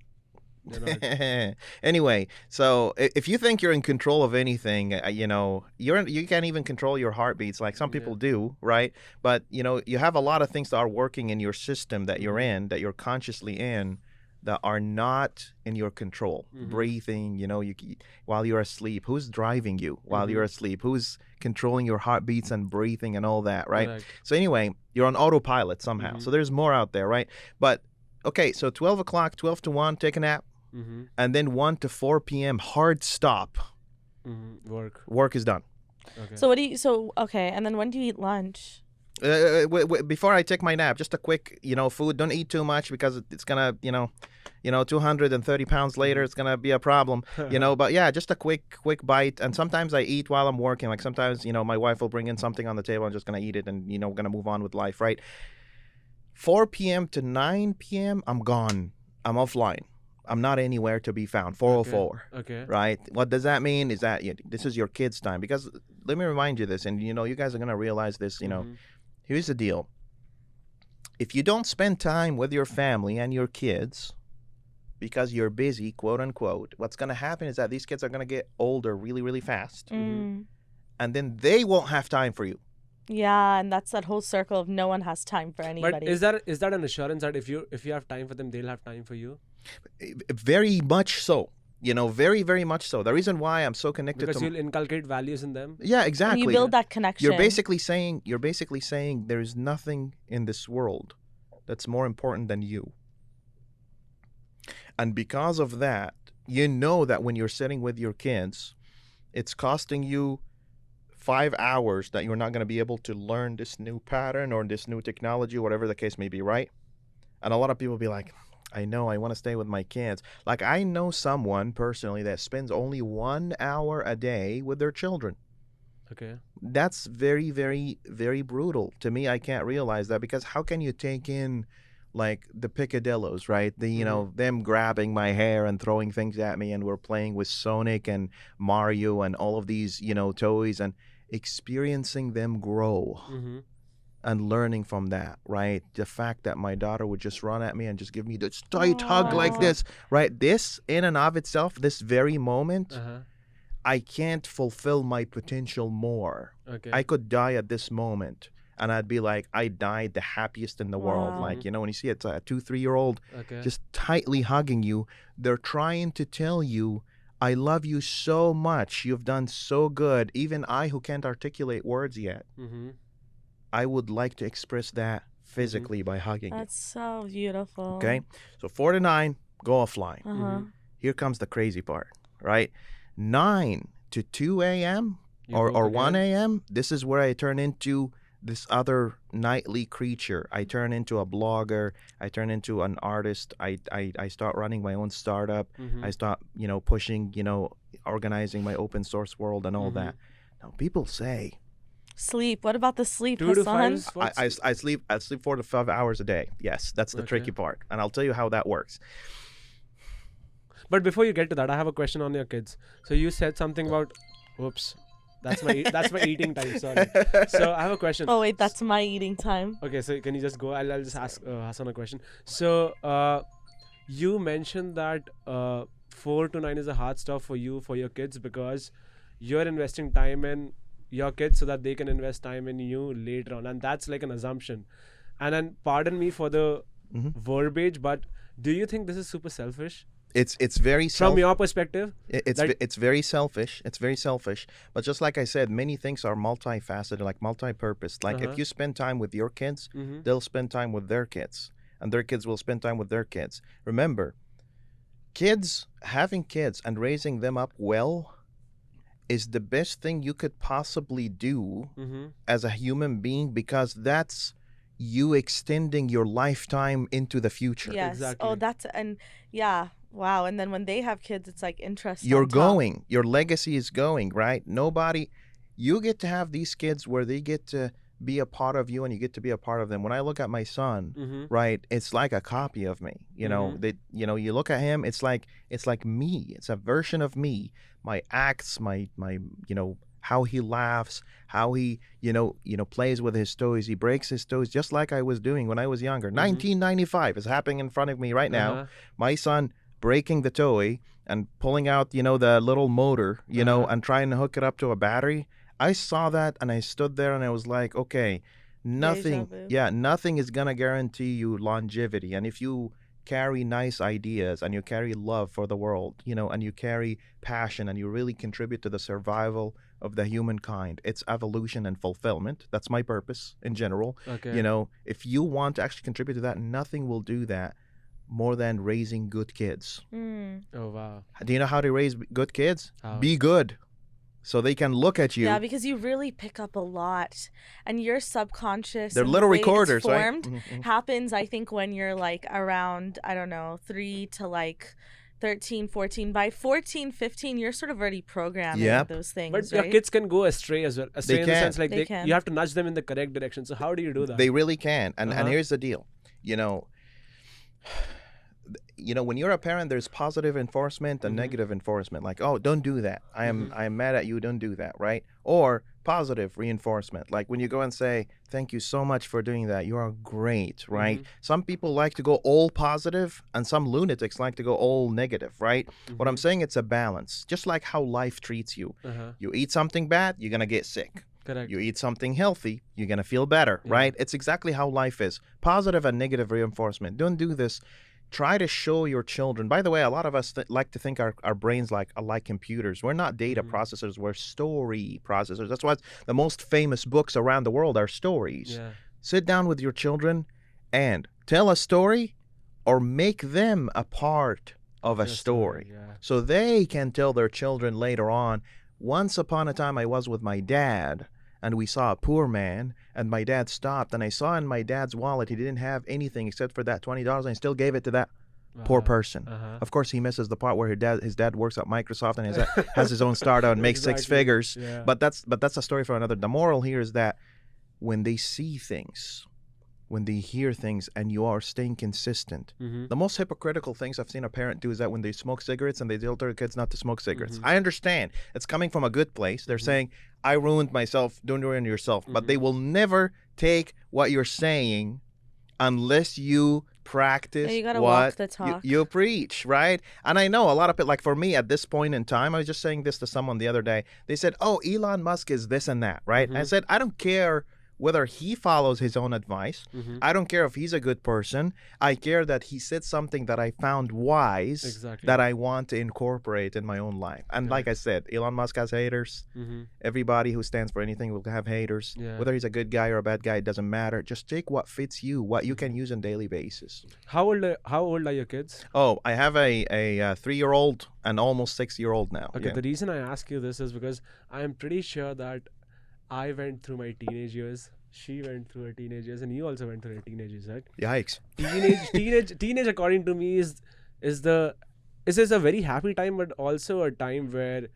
Anyway, so if you think you're in control of anything, you can't even control your heartbeats like some people do, right? But, you have a lot of things that are working in your system that you're in, that you're consciously in, that are not in your control. Breathing, while you're asleep. Who's driving you while you're asleep? Who's controlling your heartbeats and breathing and all that, right? Correct. So anyway, you're on autopilot somehow. So there's more out there, right? But, okay, so 12 o'clock, 12 to 1, take a nap. And then 1 to 4 p.m., hard stop. Work is done. Okay. And then when do you eat lunch? Before I take my nap, just a quick, food. Don't eat too much because it's gonna, 230 pounds later, it's gonna be a problem. But yeah, just a quick bite. And sometimes I eat while I'm working. Like sometimes, my wife will bring in something on the table. I'm just gonna eat it and gonna move on with life, right? 4 p.m. to 9 p.m. I'm gone. I'm offline. I'm not anywhere to be found. 404. Okay. Right? What does that mean? Is that this is your kids' time? Because let me remind you this, and you guys are gonna realize this. Here's the deal. If you don't spend time with your family and your kids because you're busy, quote unquote, what's gonna happen is that these kids are gonna get older really, really fast, and then they won't have time for you. Yeah, and that's that whole circle of no one has time for anybody. But is that an assurance that if you have time for them, they'll have time for you? Very much so. Very, very much so. The reason why I'm so connected because you'll inculcate values in them. Yeah, exactly. And you build that connection. You're basically saying there is nothing in this world that's more important than you. And because of that, that when you're sitting with your kids, it's costing you 5 hours that you're not going to be able to learn this new pattern or this new technology, whatever the case may be, right? And a lot of people be like, I know, I want to stay with my kids. Like, I know someone personally that spends only 1 hour a day with their children. Okay. That's very, very, very brutal. To me, I can't realize that, because how can you take in, like, the picadillos, right? Them grabbing my hair and throwing things at me, and we're playing with Sonic and Mario and all of these, toys, and experiencing them grow. And learning from that, right? The fact that my daughter would just run at me and just give me this tight hug like this, right? This in and of itself, this very moment, I can't fulfill my potential more. Okay. I could die at this moment and I'd be like, I died the happiest in the world. Like, when you see it's a 2-3-year-old just tightly hugging you, they're trying to tell you, I love you so much. You've done so good. Even I, who can't articulate words yet, I would like to express that physically by hugging you. That's so beautiful. Okay? So 4 to 9, go offline. Here comes the crazy part, right? 9 to 2 a.m. or 1 a.m., this is where I turn into this other nightly creature. I turn into a blogger. I turn into an artist. I start running my own startup. I start, pushing, organizing my open source world and all that. Now, people say, sleep. What about the sleep, 2 to 5 Hassan? I sleep 4 to 5 hours a day. Yes, that's the tricky part. And I'll tell you how that works. But before you get to that, I have a question on your kids. So you said something about, whoops, that's my eating time. Sorry. So I have a question. Oh wait, that's my eating time. Okay, so can you just go? I'll just ask Hassan a question. So you mentioned that 4 to 9 is a hard stop for you, for your kids, because you're investing time in your kids so that they can invest time in you later on, and that's like an assumption. And then pardon me for the verbiage, but do you think this is super selfish? It's very from your perspective. It's very selfish. It's very selfish. But just like I said, many things are multifaceted, like multi-purpose. Like if you spend time with your kids, they'll spend time with their kids, and their kids will spend time with their kids. Remember, having kids and raising them up well is the best thing you could possibly do as a human being, because that's you extending your lifetime into the future. Yes. Exactly. Oh, wow. And then when they have kids, it's like interest. You're going. Your legacy is going, right? You get to have these kids where they get to be a part of you and you get to be a part of them. When I look at my son, right, it's like a copy of me. You look at him, it's like me. It's a version of me. My acts, my how he laughs, how he plays with his toys. He breaks his toys just like I was doing when I was younger. 1995 is happening in front of me right now. My son breaking the toy and pulling out the little motor, and trying to hook it up to a battery. I saw that and I stood there and I was like, okay, nothing is gonna guarantee you longevity. And if you carry nice ideas and you carry love for the world, and you carry passion and you really contribute to the survival of the humankind, it's evolution and fulfillment. That's my purpose in general. Okay. If you want to actually contribute to that, nothing will do that more than raising good kids. Oh wow. Do you know how to raise good kids? How? Be good. so they can look at you. Yeah, because you really pick up a lot, and your subconscious. They're and little the way it's recorders, right? formed happens, I think, when you're like around, I don't know, 3 to like 13, 14. By 14, 15, you're sort of already programming Yep. those things, But right? your kids can go astray as well. Astray They in the can. sense like They can. you have to nudge them in the correct direction. So how do you do that? They really can. And Uh-huh. here's the deal. When you're a parent, there's positive enforcement and negative enforcement. Like, oh, don't do that. I am mad at you. Don't do that, right? Or positive reinforcement. Like when you go and say, thank you so much for doing that. You are great, right? Some people like to go all positive, and some lunatics like to go all negative, right? What I'm saying, it's a balance. Just like how life treats you. Uh-huh. You eat something bad, you're going to get sick. Correct. You eat something healthy, you're going to feel better, right? It's exactly how life is. Positive and negative reinforcement. Don't do this. Try to show your children. By the way, a lot of us like to think our brains are like computers. We're not data processors. We're story processors. That's why the most famous books around the world are stories. Yeah. Sit down with your children and tell a story or make them a part of a Your story. Yeah. So they can tell their children later on, once upon a time I was with my dad and we saw a poor man and my dad stopped and I saw in my dad's wallet he didn't have anything except for that $20 and he still gave it to that poor person. Of course, he misses the part where his dad works at Microsoft and has his own startup and makes 6 figures. Yeah. But that's a story for another. The moral here is that when they see things, when they hear things, and you are staying consistent. The most hypocritical things I've seen a parent do is that when they smoke cigarettes and they tell their kids not to smoke cigarettes. I understand. It's coming from a good place. They're saying, I ruined myself, don't ruin yourself. But they will never take what you're saying unless you practice Yeah, you gotta what walk the talk. you preach, right? And I know a lot of it, like for me at this point in time, I was just saying this to someone the other day. They said, oh, Elon Musk is this and that, right? I said, I don't care whether he follows his own advice. I don't care if he's a good person. I care that he said something that I found wise, Exactly. that I want to incorporate in my own life. And like I said, Elon Musk has haters. Everybody who stands for anything will have haters. Yeah. Whether he's a good guy or a bad guy, it doesn't matter. Just take what fits you, what you can use on a daily basis. How old are your kids? Oh, I have a 3-year-old and almost 6-year-old now. Okay, Yeah. the reason I ask you this is because I am pretty sure that I went through my teenage years. She went through her teenage years, and you also went through her teenage years, right? Yikes. Teenage. According to me, is a very happy time, but also a time where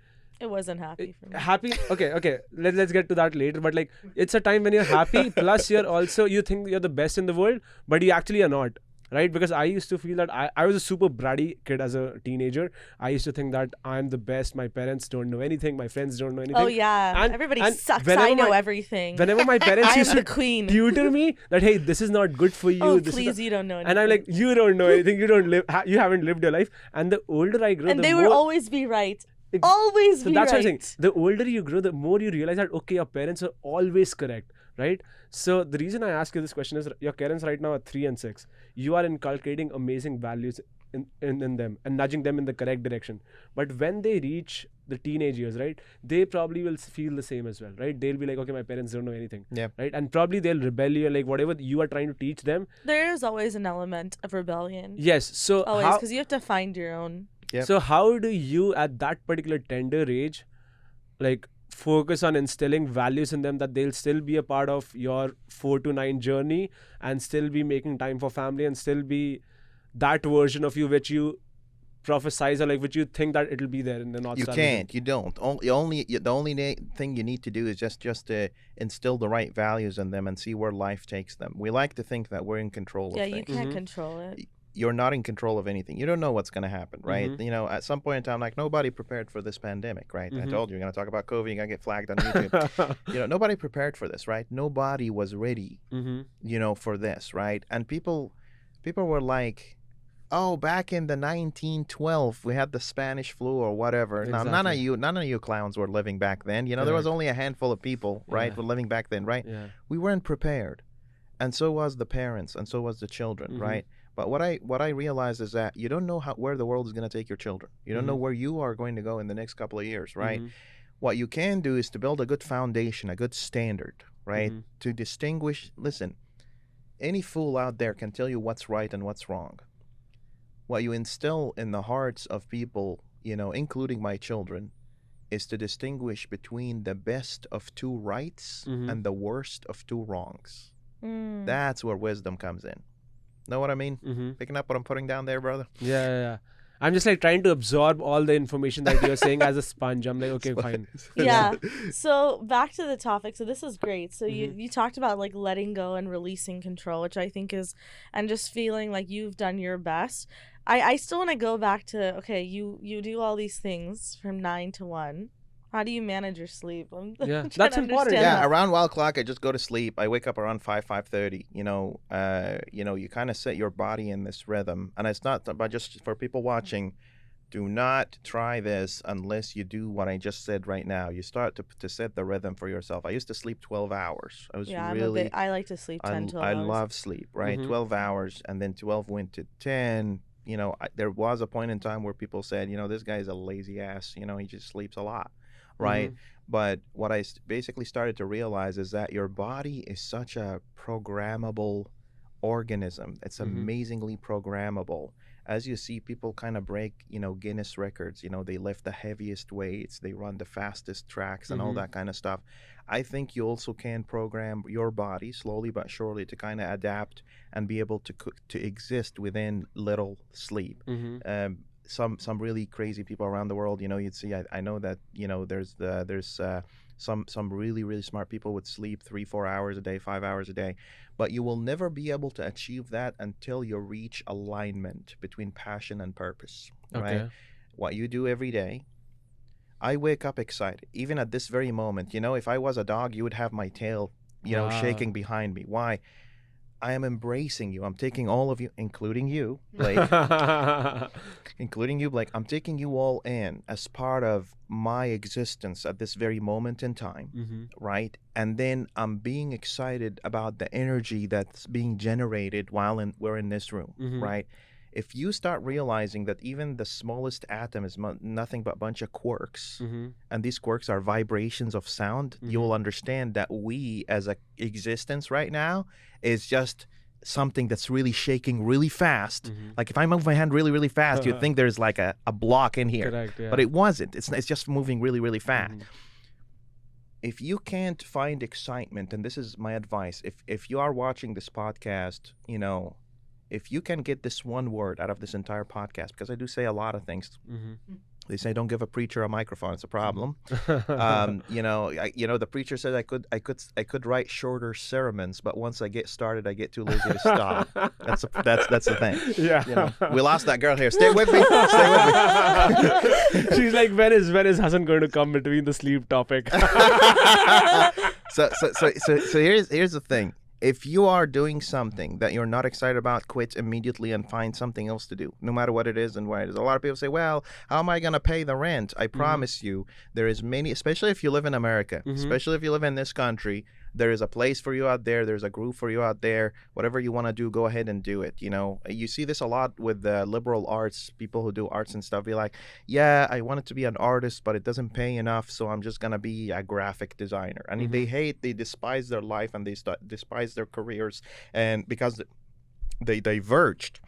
It wasn't happy for me. happy. Okay. Let's get to that later. But like, it's a time when you're happy. Plus, you think you're the best in the world, but you actually are not. Right? Because I used to feel that I was a super bratty kid as a teenager. I used to think that I'm the best. My parents don't know anything. My friends don't know anything. Oh yeah, And- everybody and sucks. whenever I know my- everything. Whenever my parents I used am to the queen. tutor me that, hey, this is not good for you. Oh this is please, not- you don't know anything. And I'm like, you don't know anything. You don't live. You haven't lived your life. And the older I grow, and the they more. will always be right. Ex- Always So be that's right. what I'm saying. The older you grow, the more you realize that, okay, your parents are always correct, right? So the reason I ask you this question is your parents right now are 3 and 6. You are inculcating amazing values in them and nudging them in the correct direction. But when they reach the teenage years, right, they probably will feel the same as well, right? They'll be like, okay, my parents don't know anything. Yeah. Right? And probably they'll rebel or like whatever you are trying to teach them. There is always an element of rebellion. Yes. So Always, how, because you have to find your own. Yep. So how do you at that particular tender age like focus on instilling values in them that they'll still be a part of your 4 to 9 journey and still be making time for family and still be that version of you which you prophesize or like which you think that it'll be there in the North You Star vision? can't. You don't. The only thing you need to do is just to instill the right values in them and see where life takes them. We like to think that we're in control of Yeah, things. you can't control it. You're not in control of anything. You don't know what's going to happen, right? Mhm. You know, at some point in time, like nobody prepared for this pandemic, right? I Mhm. told you, you're going to talk about COVID, you're going to get flagged on YouTube. You know, nobody prepared for this, right? Nobody was ready, for this, right? And people were like, oh, back in the 1912, we had the Spanish flu or whatever. Now, none Exactly. of you clowns were living back then. You know, there was Correct. only a handful of people, right, Yeah. were living back then, right? Yeah. We weren't prepared, and so was the parents, and so was the children, Mhm. right? But what I realized is that you don't know where the world is going to take your children. You don't know where you are going to go in the next couple of years, right? Mhm. What you can do is to build a good foundation, a good standard, right? Mhm. To distinguish. Listen, any fool out there can tell you what's right and what's wrong. What you instill in the hearts of people, including my children, is to distinguish between the best of two rights and the worst of two wrongs. That's where wisdom comes in. Know what I mean? Picking up what I'm putting down there, brother? Yeah. I'm just like trying to absorb all the information that you're saying as a sponge. I'm like, okay, fine. Yeah. So back to the topic. So this is great. So you talked about like letting go and releasing control, which I think is, and just feeling like you've done your best. I still want to go back to, okay, you do all these things from 9 to 1. How do you manage your sleep? Yeah, that's important. Yeah, around wild clock, I just go to sleep. I wake up around 5:30. You kind of set your body in this rhythm, and it's not about just for people watching. Do not try this unless you do what I just said right now. You start to set the rhythm for yourself. I used to sleep 12 hours. I like to sleep 10, 12 hours. I love sleep, right? 12 hours, and then 12 went to 10. There was a point in time where people said, this guy's a lazy ass. He just sleeps a lot. Right. But what I basically started to realize is that your body is such a programmable organism. It's amazingly programmable. As you see, people kind of break, Guinness records. They lift the heaviest weights, they run the fastest tracks and all that kind of stuff. I think you also can program your body slowly but surely to kind of adapt and be able to exist within little sleep. Some really crazy people around the world, you'd see. I know that there's some really, really smart people would sleep 3-4 hours a day, 5 hours a day, but you will never be able to achieve that until you reach alignment between passion and purpose. Okay. Right? What you do every day. I wake up excited, even at this very moment. If I was a dog, you would have my tail, shaking behind me. Why? I am embracing you. I'm taking all of you, including you, Blake. I'm taking you all in as part of my existence at this very moment in time, right? And then I'm being excited about the energy that's being generated while we're in this room, right? If you start realizing that even the smallest atom is nothing but a bunch of quarks, and these quarks are vibrations of sound, you will understand that we as a existence right now is just something that's really shaking really fast. Like if I move my hand really, really fast, you'd think there's like a block in here. Correct, yeah. But it wasn't. It's just moving really, really fast. If you can't find excitement, and this is my advice, if you are watching this podcast, if you can get this one word out of this entire podcast, because I do say a lot of things. They say don't give a preacher a microphone; it's a problem. The preacher said I could write shorter sermons, but once I get started, I get too lazy to stop. That's the thing. Yeah. We lost that girl here. Stay with me. Stay with me. She's like, when is Hassan going to come between the sleep topic? So here's the thing. If you are doing something that you're not excited about, quit immediately and find something else to do, no matter what it is and where it is. A lot of people say, well, how am I going to pay the rent? I promise you, there is many, especially if you live in America, especially if you live in this country, there is a place for you out there. There's a group for you out there. Whatever you want to do, go ahead and do it. You see this a lot with the liberal arts, people who do arts and stuff. Be like, yeah, I wanted to be an artist, but it doesn't pay enough, so I'm just going to be a graphic designer. And they despise their life and they despise their careers, and because they diverged.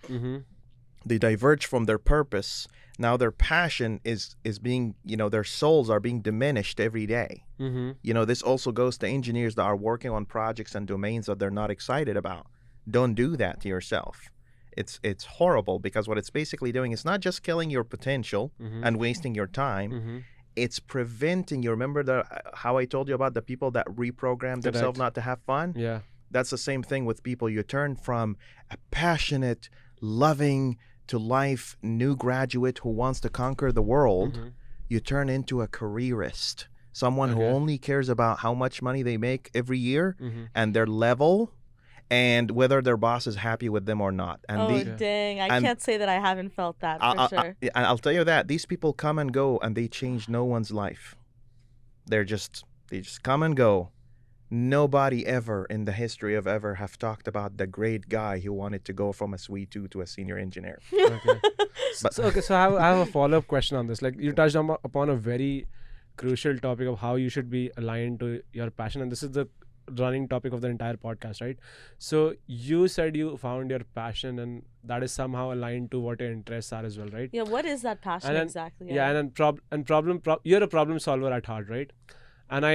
They diverge from their purpose. Now their passion is being, their souls are being diminished every day. This also goes to engineers that are working on projects and domains that they're not excited about. Don't do that to yourself. It's horrible, because what it's basically doing is not just killing your potential and wasting your time. It's preventing you. Remember how I told you about the people that reprogram themselves not to have fun? Yeah. That's the same thing with people. You turn from a passionate, loving to life new graduate who wants to conquer the world, you turn into a careerist, someone who only cares about how much money they make every year and their level and whether their boss is happy with them or not. And dang, I can't say that I haven't felt that for sure. I'll tell you that these people come and go and they change no one's life. They just come and go. Nobody ever in the history of ever have talked about the great guy who wanted to go from a Sweet 2 to a senior engineer. So I have a follow-up question on this. Like, you touched upon a very crucial topic of how you should be aligned to your passion, and this is the running topic of the entire podcast, right? So you said you found your passion, and that is somehow aligned to what your interests are as well, right? Yeah, what is that passion And then, exactly? yeah, and then you're a problem solver at heart, right? And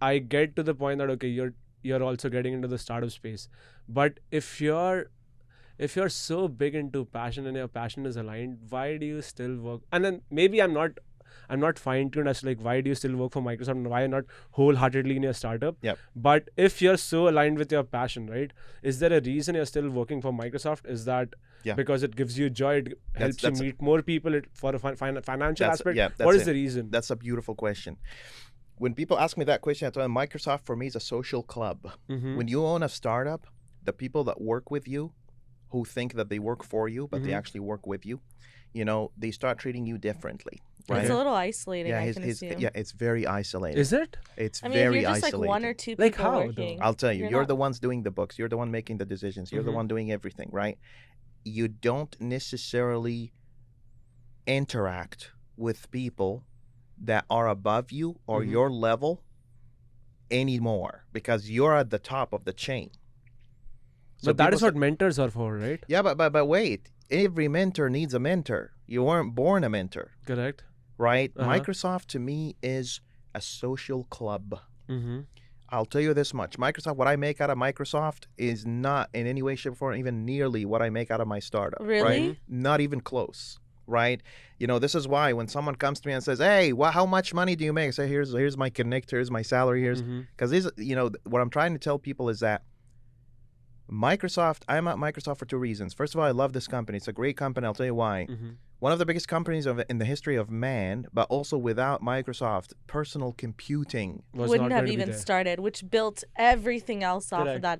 I get to the point that okay, you're also getting into the startup space, but if you're so big into passion and your passion is aligned, why do you still work? And then maybe I'm not fine-tuned as to like why do you still work for Microsoft and why you're not wholeheartedly in your startup. Yep. But if you're so aligned with your passion, right, is there a reason you're still working for Microsoft? Is that because it gives you joy, it helps you meet more people for a financial aspect? What is the reason? That's a beautiful question. When people ask me that question, I tell them Microsoft for me is a social club. When you own a startup, the people that work with you, who think that they work for you, but they actually work with you, they start treating you differently, right? It's a little isolating, I can assume. It's very isolating. Is it? It's I mean, very if you're just isolating. like one or two people Like how, working. I'll tell you, you're not- the ones doing the books. You're the one making the decisions. You're the one doing everything, right? You don't necessarily interact with people that are above you or your level anymore because you're at the top of the chain. So but that is what mentors are for, right? Yeah, but wait. Every mentor needs a mentor. You weren't born a mentor. Correct. Right? Microsoft to me is a social club. I'll tell you this much. Microsoft, what I make out of Microsoft is not in any way, shape, or form even nearly what I make out of my startup. Really? Right? Not even close. Right? This is why when someone comes to me and says, hey, how much money do you make? I say, here's my connect, here's my salary, here's... Because what I'm trying to tell people is that Microsoft, I'm at Microsoft for two reasons. First of all, I love this company. It's a great company. I'll tell you why. One of the biggest companies in the history of man, but also without Microsoft, personal computing wouldn't have even started, which built everything else off of that.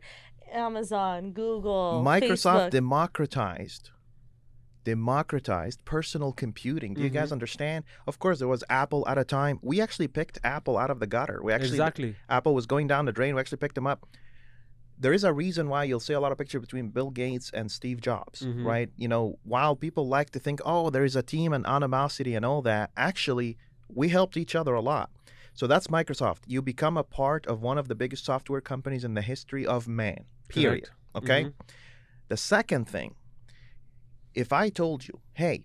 Amazon, Google, Microsoft Facebook. democratized personal computing. Do you guys understand? Of course, there was Apple at a time. We actually picked Apple out of the gutter. Apple was going down the drain. We actually picked them up. There is a reason why you'll see a lot of pictures between Bill Gates and Steve Jobs, right? While people like to think, oh, there is a team and animosity and all that, actually, we helped each other a lot. So that's Microsoft. You become a part of one of the biggest software companies in the history of man, period. Okay? The second thing, if I told you, hey,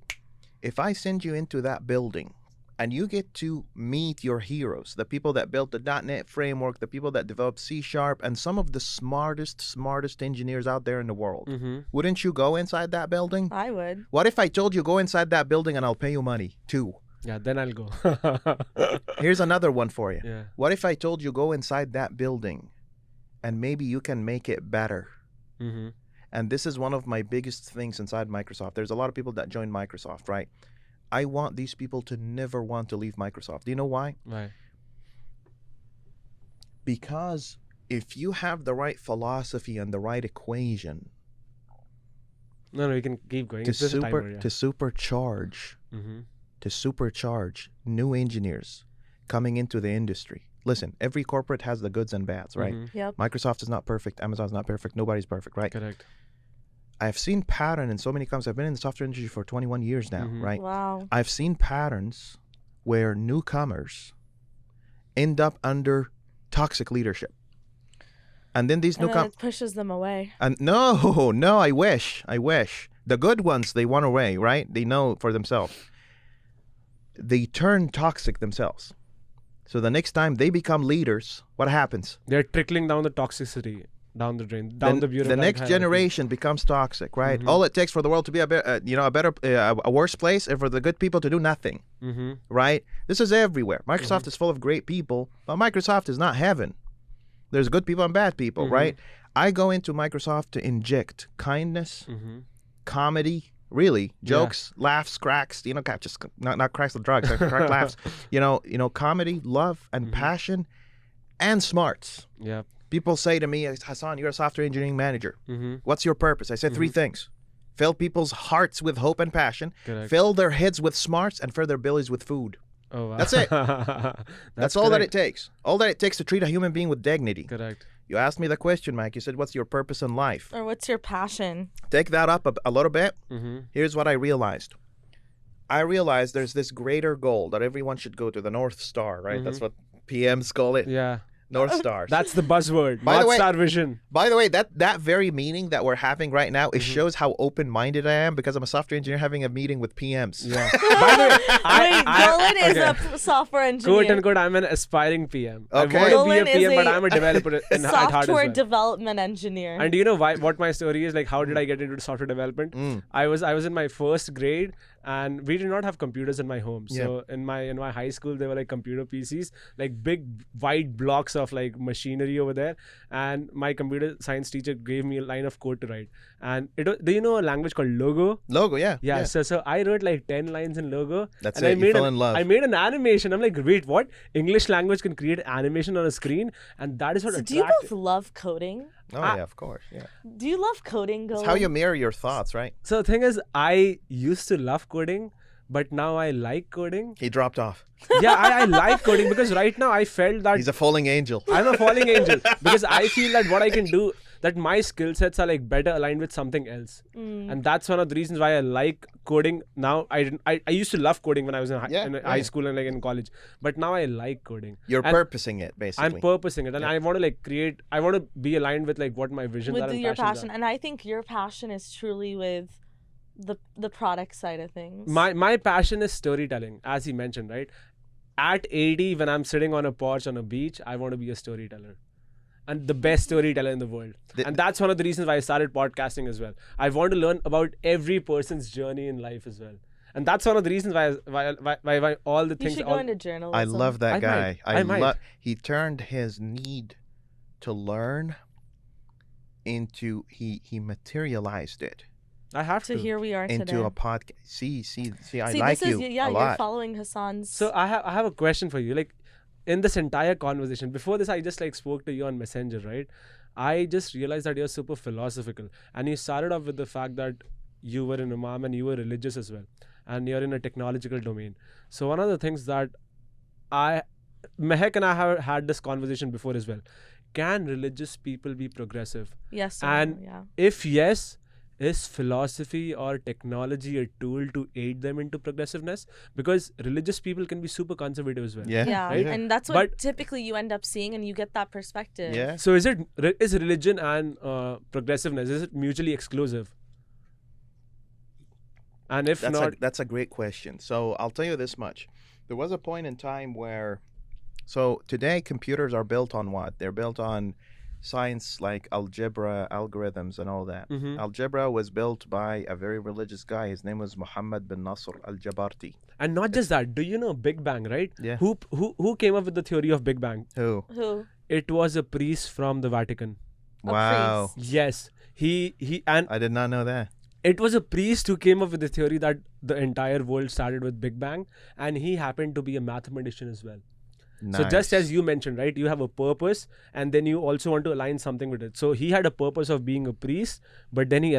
if I send you into that building and you get to meet your heroes, the people that built the .NET framework, the people that developed C#, and some of the smartest engineers out there in the world. Wouldn't you go inside that building? I would. What if I told you go inside that building and I'll pay you money too? Yeah, then I'll go. Here's another one for you. Yeah. What if I told you go inside that building and maybe you can make it better? And this is one of my biggest things inside Microsoft. There's a lot of people that join Microsoft, right? I want these people to never want to leave Microsoft. Do you know why? Why? Because if you have the right philosophy and the right equation No, you can keep going. to It's just a timer, to supercharge new engineers coming into the industry. Listen, every corporate has the goods and bads, right? Yep. Microsoft is not perfect. Amazon's not perfect. Nobody's perfect, right? Correct. I've seen pattern in so many companies. I've been in the software industry for 21 years now, right? Wow. I've seen patterns where newcomers end up under toxic leadership. And then these And then newcomers... it pushes them away. And no, I wish. The good ones, they want away, right? They know for themselves. They turn toxic themselves. So the next time they become leaders, what happens? They're trickling down the toxicity, down the drain, down the bureaucratic The next hierarchy. generation becomes toxic, right? All it takes for the world to be a worse place, and for the good people to do nothing, right? This is everywhere. Microsoft is full of great people, but Microsoft is not heaven. There's good people and bad people, right? I go into Microsoft to inject kindness, comedy, really, jokes, laughs, cracks, just not cracks with drugs, crack laughs, comedy, love, and passion, and smarts. Yeah. People say to me, Hassan, you're a software engineering manager. What's your purpose? I said three things. Fill people's hearts with hope and passion, Correct. fill their heads with smarts, and fill their bellies with food. Oh, wow. That's it. That's all that it takes. All that it takes to treat a human being with dignity. Correct. You asked me the question, Mike. You said, what's your purpose in life? Or what's your passion? Take that up a little bit. Here's what I realized. I realized there's this greater goal that everyone should go to, the North Star, right? That's what PMs call it. Yeah. North Stars. That's the buzzword. By the North way- Star vision. By the way, that very meeting that we're having right now, it Mm-hmm. shows how open-minded I am because I'm a software engineer having a meeting with PMs. Yeah. By the way, Golan is okay. a software engineer. Quote unquote, I'm an aspiring PM. Okay. I want to Golan be is a PM, but a I'm a developer in at heart as software well. development engineer. And do you know what my story is? Like, how did I get into software development? I was in my first grade, and we did not have computers in my home. So in my high school, there were like computer PCs, like big white blocks of like machinery over there. And my computer science teacher gave me a line of code to write. And do you know a language called Logo? Logo, yeah. Yeah. So I wrote like 10 lines in Logo. That's and it. I You made fell in love. I made an animation. I'm like, wait, what? English language can create animation on a screen, and that is what So do you attracted. both love coding? Oh, yeah, of course. Yeah. Do you love coding, Golan? It's how you mirror your thoughts, right? So the thing is, I used to love coding, but now I like coding. He dropped off. Yeah, I like coding because right now I felt that He's a falling angel. I'm a falling angel because I feel that what I can do, that my skill sets are like better aligned with something else. And that's one of the reasons why I like coding now. I used to love coding when I was in high school and like in college, but now I like coding. You're And purposing it, basically. I'm purposing it, and I want to like create. I want to be aligned with like what my visions are with and your passions passion, are. and I think your passion is truly with the product side of things. My passion is storytelling, as he mentioned, right? At 80, when I'm sitting on a porch on a beach, I want to be a storyteller. And the best storyteller in the world. And that's one of the reasons why I started podcasting as well. I want to learn about every person's journey in life as well. And that's one of the reasons why all the you things. should go into journalism. I love that I guy. might. He turned his need to learn into he materialized it I have So to. here we are into today. a podcast. See, I See, like this you is a you're lot. following Hassan's. So I have a question for you. Like, in this entire conversation, before this, I just like spoke to you on Messenger, right? I just realized that you're super philosophical, and you started off with the fact that you were an imam and you were religious as well, and you're in a technological domain. So one of the things that Mehak and I have had this conversation before as well. Can religious people be progressive? yes, or and- no, yeah. If yes, is philosophy or technology a tool to aid them into progressiveness? Because religious people can be super conservative as well. Yeah. Yeah, right? and that's what But- typically you end up seeing, and you get that perspective. Yeah. So is religion and progressiveness, is it mutually exclusive? And if not, That's a great question. So I'll tell you this much. There was a point in time where, so today computers are built on what? They're built on science like algebra, algorithms, and all that. Mhm. Algebra was built by a very religious guy. His name was Muhammad bin Nasr al-Jabarti. and not just that, do you know Big Bang, right? Yeah. Who came up with the theory of Big Bang? Who? Who? It was a priest from the Vatican. A Wow. priest. Yes. He and I did not know that. it was a priest who came up with the theory that the entire world started with Big Bang, and he happened to be a mathematician as well. So just Nice. as you mentioned, right, you have a purpose, and then you also want to align something with it. So he had a purpose of being a priest, but then he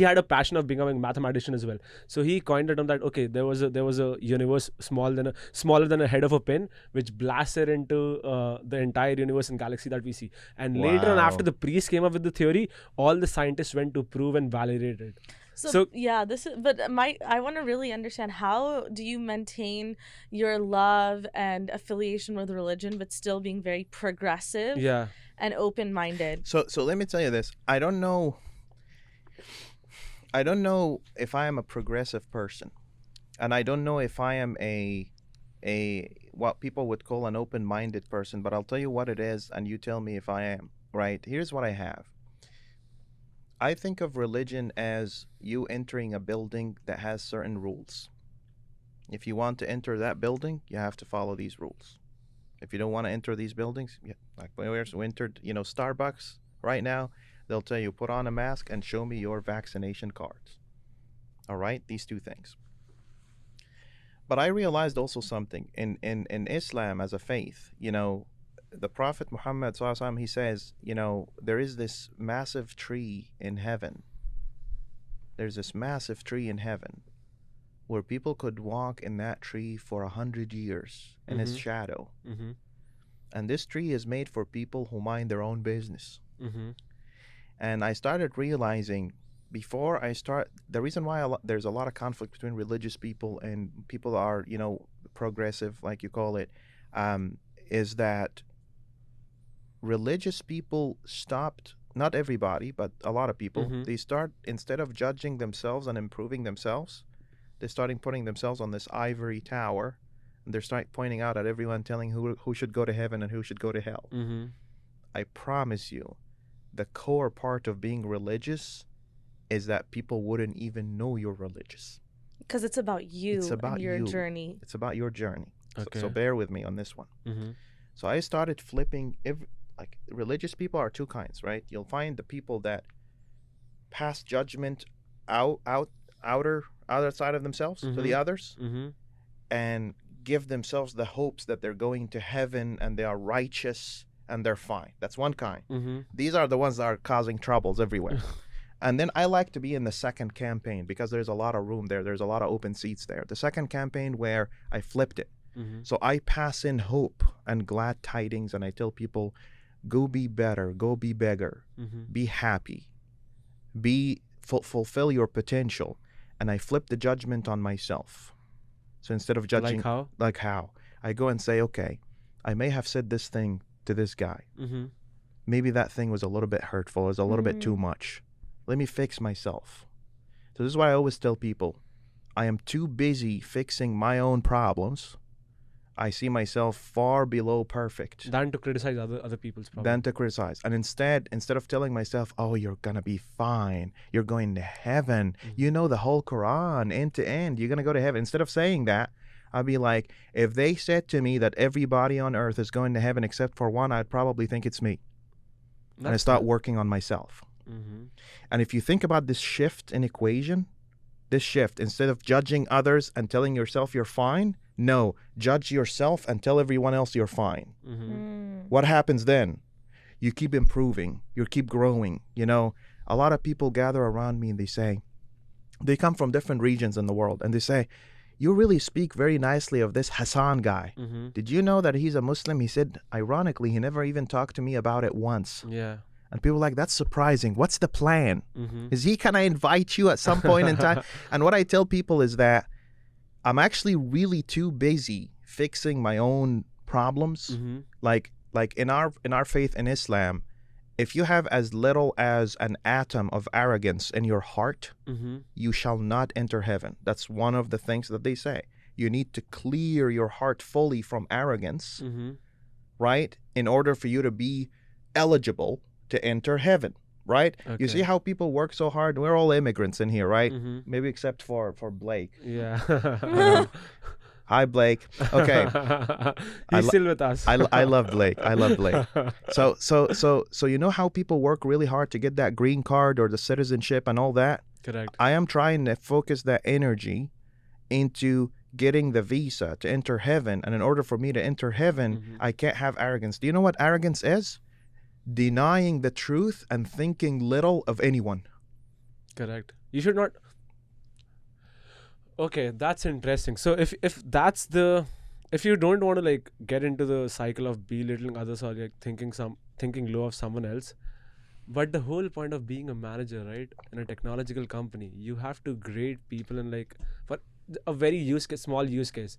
had a passion of becoming a mathematician as well. So he coined it on that. Okay, there was a universe smaller than a head of a pin, which blasted into the entire universe and galaxy that we see. And later on, Wow. after the priest came up with the theory, all the scientists went to prove and validate it. So yeah, this is. But I want to really understand, how do you maintain your love and affiliation with religion, but still being very progressive Yeah. and open-minded? So let me tell you this. I don't know if I am a progressive person, and I don't know if I am a what people would call an open-minded person, but I'll tell you what it is, and you tell me if I am, right? Here's what I have. I think of religion as you entering a building that has certain rules. If you want to enter that building, you have to follow these rules. If you don't want to enter these buildings, like we entered, Starbucks right now, they'll tell you, put on a mask and show me your vaccination cards. All right, these two things. But I realized also something in Islam as a faith, the Prophet Muhammad ﷺ, he says, there is this massive tree in heaven. There's this massive tree in heaven where people could walk in that tree for 100 years in its shadow. Mm-hmm. And this tree is made for people who mind their own business. Mm-hmm. And I started realizing before I start, the reason why there's a lot of conflict between religious people and people that are, progressive, like you call it, is that religious people stopped, not everybody, but a lot of people, they start, instead of judging themselves and improving themselves, they're starting putting themselves on this ivory tower, and they're start pointing out at everyone, telling who should go to heaven and who should go to hell. I promise you, the core part of being religious is that people wouldn't even know you're religious. Because it's about you and your journey. It's about your journey. Okay. So bear with me on this one. So I started flipping, like, religious people are two kinds, right? You'll find the people that pass judgment outer side of themselves to the others, and give themselves the hopes that they're going to heaven and they are righteous and they're fine. That's one kind. These are the ones that are causing troubles everywhere. And then I like to be in the second campaign because there's a lot of room there. There's a lot of open seats there. The second campaign where I flipped it. So I pass in hope and glad tidings, and I tell people, go be better, go be bigger, be happy, fulfill your potential. And I flip the judgment on myself. So instead of judging, like how? I go and say, okay, I may have said this thing to this guy. Maybe that thing was a little bit hurtful, it was a little bit too much. Let me fix myself. So this is why I always tell people, I am too busy fixing my own problems. I see myself far below perfect. Than to criticize other people's problems. Than to criticize. And instead of telling myself, oh, you're going to be fine, you're going to heaven, you know the whole Quran end to end, you're going to go to heaven. Instead of saying that, I'll be like, if they said to me that everybody on earth is going to heaven except for one, I'd probably think it's me. And I start working on myself. And if you think about this shift in equation, this shift, instead of judging others and telling yourself you're fine, no, judge yourself and tell everyone else you're fine. What happens then? You keep improving, you keep growing. You know, a lot of people gather around me and they say, they come from different regions in the world, and they say, you really speak very nicely of this Hassan guy. Did you know that he's a Muslim? He said, ironically, he never even talked to me about it once. Yeah. And people are like, that's surprising. What's the plan? Is he going to invite you at some point in time? And what I tell people is that I'm actually really too busy fixing my own problems. Like in our faith in Islam, if you have as little as an atom of arrogance in your heart, you shall not enter heaven. That's one of the things that they say. You need to clear your heart fully from arrogance, right? In order for you to be eligible to enter heaven, right? Okay. You see how people work so hard? We're all immigrants in here, right? Maybe except for Blake. Yeah. Hi, Blake. Okay. He's still with us. I love Blake. I love Blake. So you know how people work really hard to get that green card or the citizenship and all that? Correct. I am trying to focus that energy into getting the visa to enter heaven. And in order for me to enter heaven, I can't have arrogance. Do you know what arrogance is? Denying the truth and thinking little of anyone. Correct. You should not. Okay, that's interesting. So if you don't want to like get into the cycle of belittling others or like thinking low of someone else, but the whole point of being a manager, right, in a technological company, you have to grade people in like for a very small use case.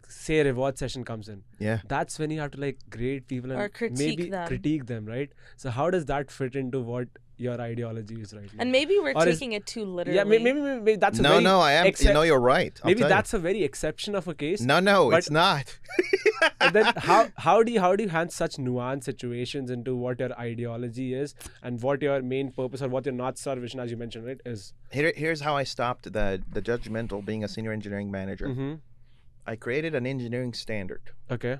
Say a reward session comes in. Yeah. That's when you have to like grade people and critique them, right? So how does that fit into what your ideology is right now? And maybe we're taking it too literally. Yeah, maybe that's I am. You're right. Maybe that's a very exception of a case. No, it's not. And then how do you hand such nuanced situations into what your ideology is and what your main purpose or what your North Star vision, as you mentioned, right, is? Here's how I stopped the judgmental being a senior engineering manager. I created an engineering standard. Okay.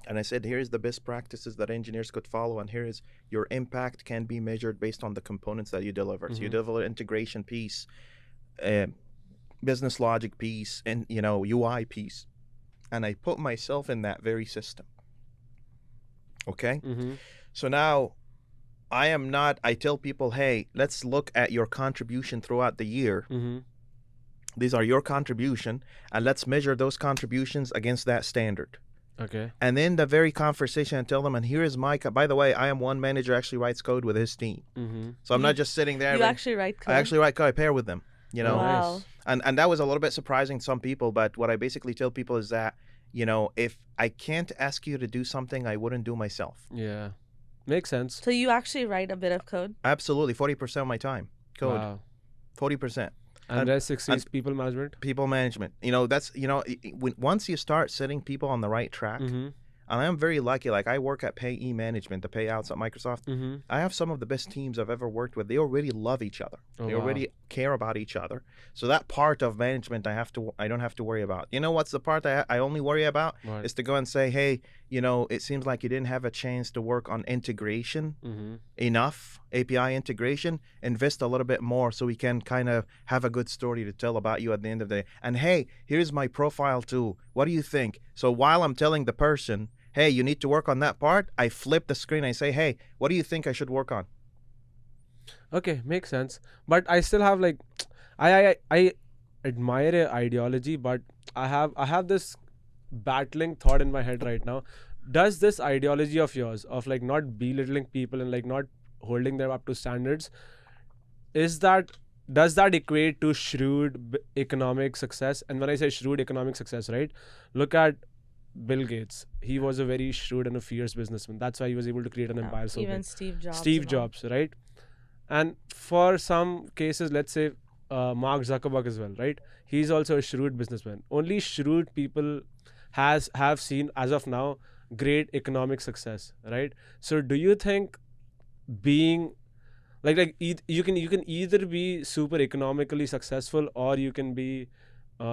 And I said, here's the best practices that engineers could follow, and here is your impact can be measured based on the components that you deliver. So you deliver integration piece, business logic piece, and UI piece. And I put myself in that very system. Okay? So now I tell people, hey, let's look at your contribution throughout the year. These are your contribution, and let's measure those contributions against that standard. Okay. And then the very conversation, I tell them, and here is my by the way, I am one manager actually writes code with his team. So I'm not just sitting there. You actually write code? I actually write code. I pair with them, Wow. And that was a little bit surprising to some people, but what I basically tell people is that You know, if I can't ask you to do something I wouldn't do myself. Yeah. Makes sense. So you actually write a bit of code? Absolutely. 40% of my time. Code. Wow. 40%. And rest 60 is people management? People management. You know, that's, you know, once you start setting people on the right track, and I'm very lucky. Like, I work at payee management, the payouts at Microsoft. I have some of the best teams I've ever worked with. They already love each other. They already care about each other. So that part of management, I don't have to worry about. You know what's the part I only worry about? What? Is to go and say, hey, you know, it seems like you didn't have a chance to work on integration enough, API integration. Invest a little bit more so we can kind of have a good story to tell about you at the end of the day. And hey, here's my profile too. What do you think? So while I'm telling the person, hey, you need to work on that part, I flip the screen. I say, hey, what do you think I should work on? Okay, makes sense. But I still have like, I admire a ideology, but I have this battling thought in my head right now. Does this ideology of yours of like not belittling people and like not holding them up to standards, does that equate to shrewd economic success? And when I say shrewd economic success, right, look at Bill Gates. He was a very shrewd and a fierce businessman. That's why he was able to create an empire so Even big. Steve Jobs, right? And for some cases, let's say Mark Zuckerberg as well, right? He's also a shrewd businessman. Only shrewd people have seen as of now great economic success, right? So do you think being you can either be super economically successful or you can be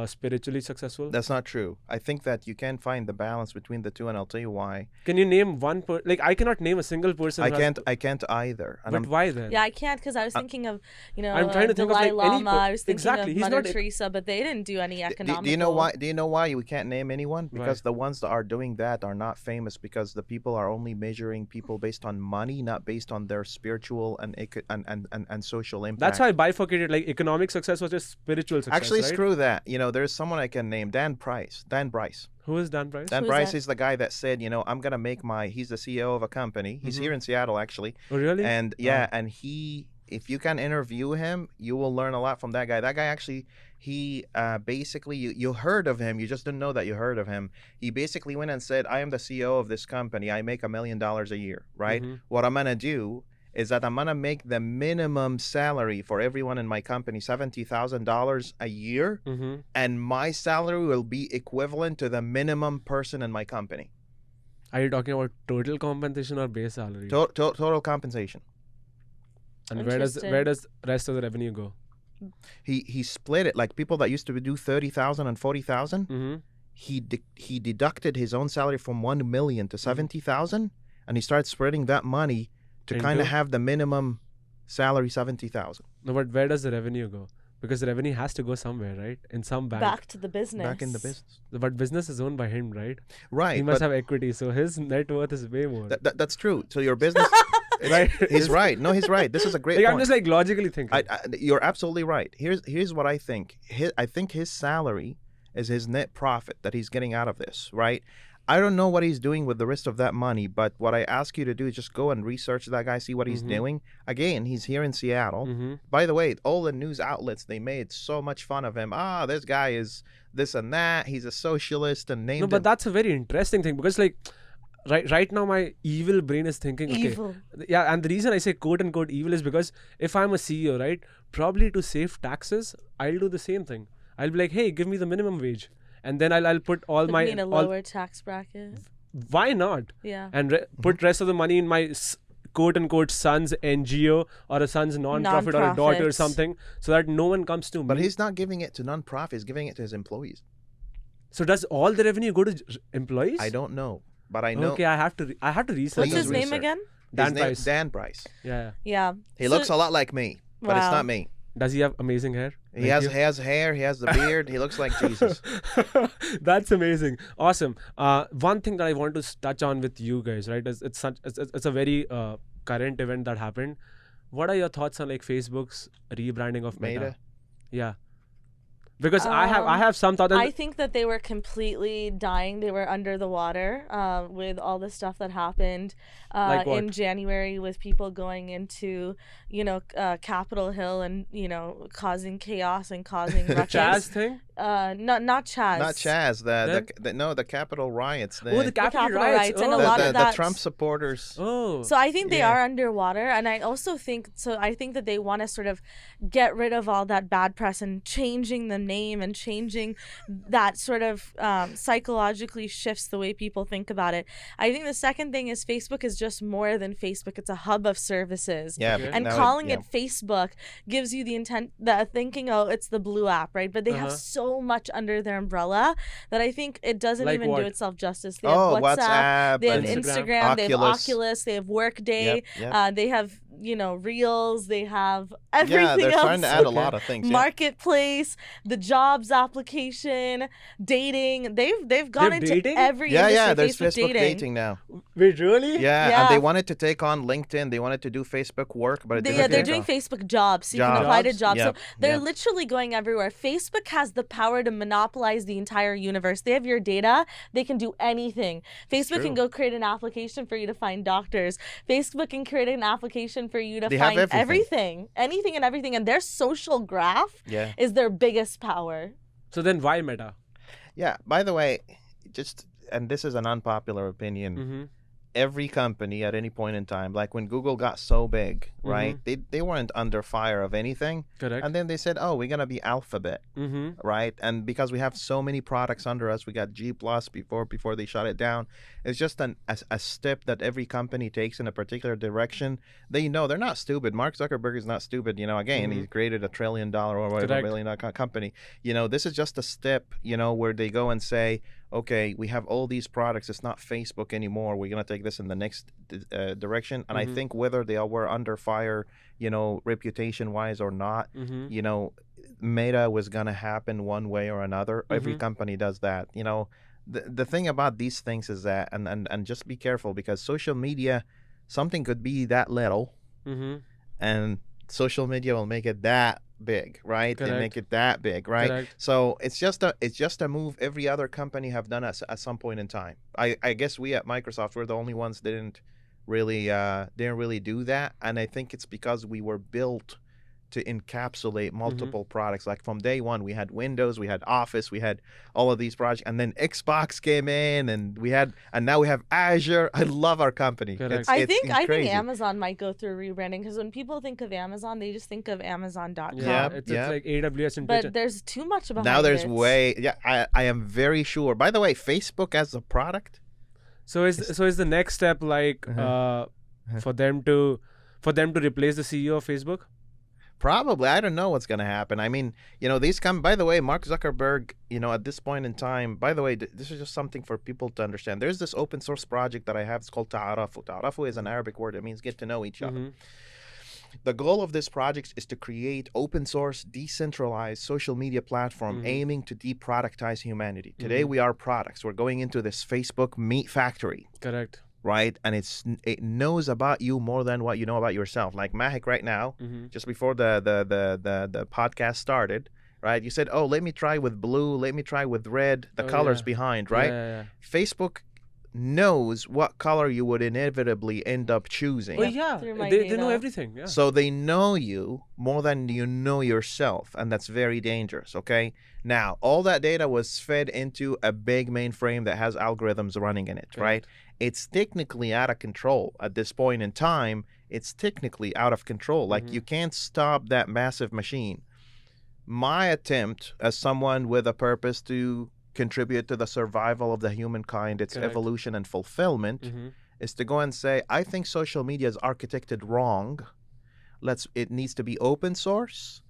spiritually successful? That's not true. I think that you can find the balance between the two, and I'll tell you why. Can you name one like I cannot name a single person. I can't either. And but why then? Yeah, I can't because I was thinking of, you know, I'm trying to think of, Dalai like, any Lama. I was thinking exactly. of He's Mother not Teresa, but they didn't do any economical. Do you know why? Do you know why we can't name anyone? Because Why? the ones that are doing that are not famous, because the people are only measuring people based on money, not based on their spiritual and social impact. That's why I bifurcated, like economic success was just spiritual success. Actually, right? screw that. You know, there's someone I can name, Dan Bryce. Who is Dan Bryce? Dan Who's Bryce that? is the guy that said, you know, I'm gonna make he's the CEO of a company. He's here in Seattle, actually. Oh, really? And yeah, and if you can interview him, you will learn a lot from that guy. That guy actually, he basically, you heard of him, you just didn't know that you heard of him. He basically went and said, I am the CEO of this company. I make $1 million a year, right? What I'm gonna do is that I'm gonna make the minimum salary for everyone in my company $70,000 a year, and my salary will be equivalent to the minimum person in my company. Are you talking about total compensation or base salary? Total compensation. And where does rest of the revenue go? He split it, like people that used to do 30,000 and 40,000. He deducted his own salary from 1 million to 70,000, and he started spreading that money to kind of have the minimum salary 70,000. No, but where does the revenue go? Because the revenue has to go somewhere, right? In some bank. Back to the business. Back in the business. But business is owned by him, right? Right. He must have equity, so his net worth is way more. That's true. So your business... Right? He's right. No, he's right. This is a great point. I'm just like logically thinking. You're absolutely right. Here's what I think. I think his salary is his net profit that he's getting out of this, right? I don't know what he's doing with the rest of that money, but what I ask you to do is just go and research that guy, see what he's doing. Again, he's here in Seattle. By the way, all the news outlets, they made so much fun of him. This guy is this and that. He's a socialist and named him. But that's a very interesting thing, because like right now my evil brain is thinking, Evil. Okay, yeah, and the reason I say quote unquote evil is because if I'm a CEO, right, probably to save taxes, I'll do the same thing. I'll be like, hey, give me the minimum wage. And then I'll put all my... in a lower tax bracket. Why not? Yeah. And put rest of the money in my quote-unquote son's NGO or a son's non-profit or a daughter or something, so that no one comes to me. But he's not giving it to non-profit. He's giving it to his employees. So does all the revenue go to employees? I don't know. But I know... Okay, I have to research. What's his Please name again? Dan Bryce. Dan Bryce. Yeah. Yeah. He looks a lot like me, but it's not me. Does he have amazing hair? He has hair. He has the beard. He looks like Jesus. That's amazing. Awesome. One thing that I want to touch on with you guys, right? Is it's a very current event that happened. What are your thoughts on like Facebook's rebranding of Meta? Yeah. Because I have some thought. I think that they were completely dying. They were under the water with all the stuff that happened in January, with people going into, Capitol Hill and, causing chaos and causing ruckus. Jazz thing? not Chaz. Not Chaz. Then? The Capitol riots. Oh, the Capitol riots. and a Oh. lot the of that. Trump supporters. Oh. So I think they Yeah. are underwater, and I also think so. I think that they want to sort of get rid of all that bad press and changing the name and changing that sort of psychologically shifts the way people think about it. I think the second thing is Facebook is just more than Facebook. It's a hub of services. Yeah, Okay. but And now calling yeah. it Facebook gives you the thinking, oh, it's the blue app, right? But they have Uh-huh. so much under their umbrella that I think it doesn't Like even what? do itself justice. They have Oh, WhatsApp, WhatsApp. they have and- Instagram, they have Oculus. Oculus, they have Workday, Yep, yep. they have Reels, they have everything Yeah, they're else. trying to add a Okay. lot of things. Yeah. Marketplace, the jobs application, dating. They've gone They have into dating? every Yeah, industry. there's Facebook, dating now. Wait, really? Yeah, Yeah. and they wanted to take on LinkedIn. They wanted to do Facebook work, but it didn't They're take doing off. Facebook jobs, so you can Jobs. apply to jobs. Yep, So they're yep. literally going everywhere. Facebook has the power to monopolize the entire universe. They have your data. They can do anything. Facebook can true. go create an application for you to find doctors. Facebook can create an application for you to They have find everything. anything and everything. And their social graph Yeah. is their biggest power. So then why Meta? Yeah. By the way, and this is an unpopular opinion. Mm-hmm. Every company at any point in time, like when Google got so big, right? They weren't under fire of anything. Correct. And then they said, oh, we're going to be Alphabet, Mm-hmm. right? And because we have so many products under us, we got G Plus before they shut it down. It's just a step that every company takes in a particular direction. They know they're not stupid. Mark Zuckerberg is not stupid. Again, he created $1 trillion or whatever Correct. billion dollar company. This is just a step, where they go and say, okay, we have all these products. It's not Facebook anymore. We're going to take this in the next direction. And I think whether they were under fire, reputation-wise or not, Mm-hmm. Meta was going to happen one way or another. Every company does that. The thing about these things is that, and just be careful, because social media, something could be that little, Mm-hmm. and social media will make it that big, right? They Correct. make it that big, right? Correct. So it's just a move every other company have done at some point in time. I guess we at Microsoft were the only ones that didn't really do that, and I think it's because we were built to encapsulate multiple products. Like from day one, we had Windows, we had Office, we had all of these projects, and then Xbox came in, and now we have Azure. I love our company. Correct. I It's think crazy. Amazon might go through rebranding, because when people think of Amazon, they just think of Amazon.com. Yeah. It's like AWS and But there's too much behind Now there's it. I am very sure. By the way, Facebook as a product. So is the next step like for them to replace the CEO of Facebook? Probably. I don't know what's going to happen. I mean, by the way, Mark Zuckerberg, at this point in time, by the way, this is just something for people to understand. There's this open source project that I have. It's called Ta'arafu. Ta'arafu is an Arabic word. It means get to know each other. The goal of this project is to create open source, decentralized social media platform aiming to deproductize humanity. Today, we are products. We're going into this Facebook meat factory. Correct. Right, and it knows about you more than what you know about yourself. Like Mahik right now, just before the podcast started, right? You said, "Oh, let me try with blue, let me try with red, the colors behind." Right? Yeah. Facebook knows what color you would inevitably end up choosing. Oh yeah. Through my They know data. everything. Yeah. So they know you more than you know yourself, and that's very dangerous, okay? Now, all that data was fed into a big mainframe that has algorithms running in it, right? It's technically out of control at this point in time. It's technically out of control. Like, you can't stop that massive machine. My attempt as someone with a purpose to contribute to the survival of the humankind, its Correct. evolution and fulfillment, is to go and say, I think social media is architected wrong. It needs to be open source,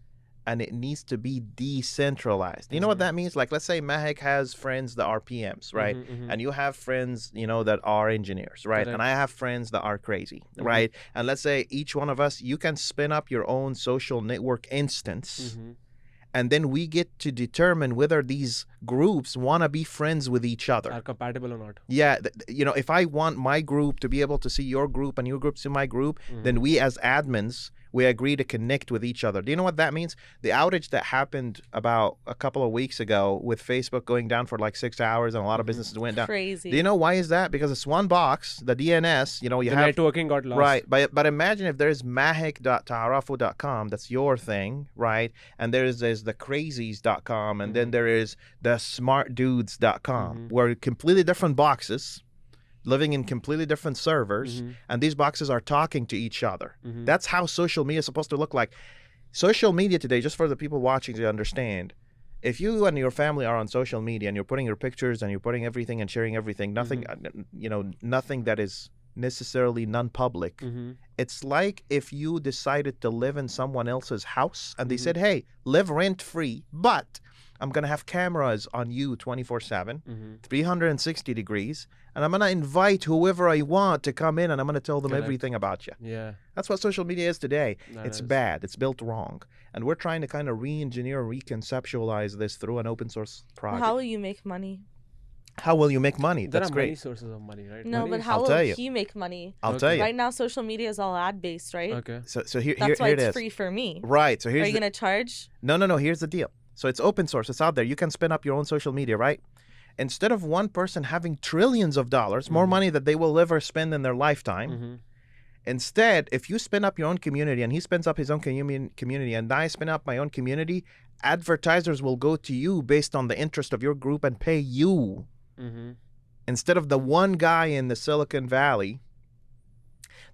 and it needs to be decentralized. You know what that means? Like, let's say Mahek has friends that are PMs, right? And you have friends, that are engineers, right? Correct. And I have friends that are crazy, right? And let's say each one of us, you can spin up your own social network instance. And then we get to determine whether these groups want to be friends with each other. Are compatible or not? Yeah, if I want my group to be able to see your group and your group see my group, then we as admins, We agree to connect with each other. Do you know what that means? The outage that happened about a couple of weeks ago with Facebook going down for like 6 hours and a lot of businesses went down. Crazy. Do you know why is that? Because it's one box, the DNS, you The have networking got lost. right. But imagine if there's mahek.taarafu.com, that's your thing, right? And there's the crazies.com, and then there is the smartdudes.com, where completely different boxes living in completely different servers, and these boxes are talking to each other. That's how social media is supposed to look like. Social media today, just for the people watching to understand, if you and your family are on social media and you're putting your pictures and you're putting everything and sharing everything, nothing, nothing that is necessarily non-public. It's like if you decided to live in someone else's house and they said, hey, live rent-free, but I'm going to have cameras on you 24/7, 360 degrees, and I'm going to invite whoever I want to come in and I'm going to tell them everything about you. Yeah. That's what social media is today. That It's is. bad. It's built wrong. And we're trying to kind of re-engineer and reconceptualize this through an open source project. How will you make money? How will you make money? There That's are great. many sources of money, right? No, Money but is- how I'll will tell you. he make money? I'll tell you. Right now, social media is all ad-based, right? Okay. So here That's why it it's is. free for me. Right. So Are here's you going to charge? No. Here's the deal. So it's open source. It's out there. You can spin up your own social media, right? Instead of one person having trillions of dollars, more money that they will ever spend in their lifetime, instead, if you spin up your own community and he spins up his own community and I spin up my own community, advertisers will go to you based on the interest of your group and pay you. Instead of the one guy in the Silicon Valley.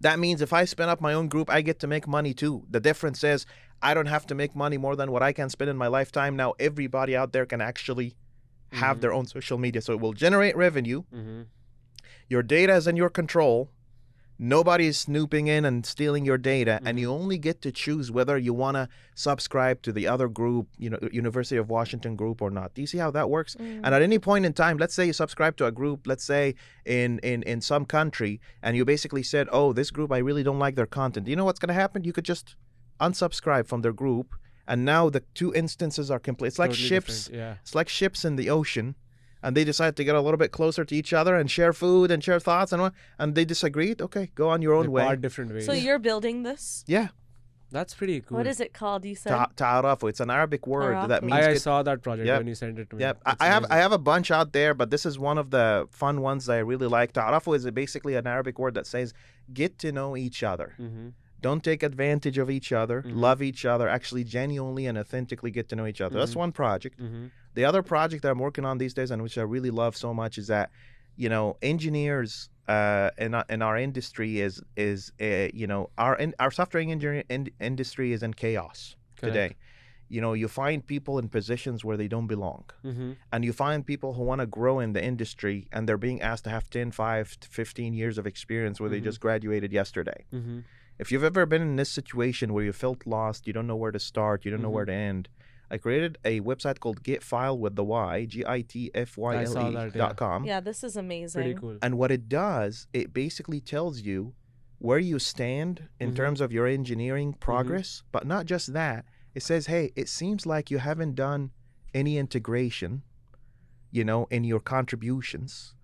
That means if I spin up my own group, I get to make money too. The difference is I don't have to make money more than what I can spend in my lifetime. Now everybody out there can actually have their own social media. So it will generate revenue. Your data is in your control. Nobody is snooping in and stealing your data, and you only get to choose whether you want to subscribe to the other group, University of Washington group or not. Do you see how that works? And at any point in time, let's say you subscribe to a group, let's say in some country, and you basically said, oh, this group, I really don't like their content. Do you know what's going to happen? You could just unsubscribe from their group, and now the two instances are complete. It's like Totally ships. different, yeah. It's like ships in the ocean. And they decide to get a little bit closer to each other and share food and share thoughts and they disagreed. Okay, go on your own They way. part different ways. So you're building this? Yeah, That's pretty cool. What is it called, you said? ta'arafu. It's an Arabic word that Ta'arafu. means. I saw that project Yep. when you sent it to me. Yep, It's I amazing. have a bunch out there, but this is one of the fun ones that I really like. Ta'arafu is basically an Arabic word that says get to know each other. Don't take advantage of each other. Love each other. Actually, genuinely and authentically get to know each other. That's one project. The other project that I'm working on these days, and which I really love so much, is that engineers in our industry is our software engineering industry is in chaos today. You find people in positions where they don't belong, and you find people who want to grow in the industry, and they're being asked to have 10, 5 to 15 years of experience where they just graduated yesterday. If you've ever been in this situation where you felt lost, you don't know where to start, you don't know where to end, I created a website called Getfile with the Y, GITFYLE.com. Yeah, this is amazing. Pretty cool. And what it does, it basically tells you where you stand in terms of your engineering progress, but not just that. It says, hey, it seems like you haven't done any integration, in your contributions.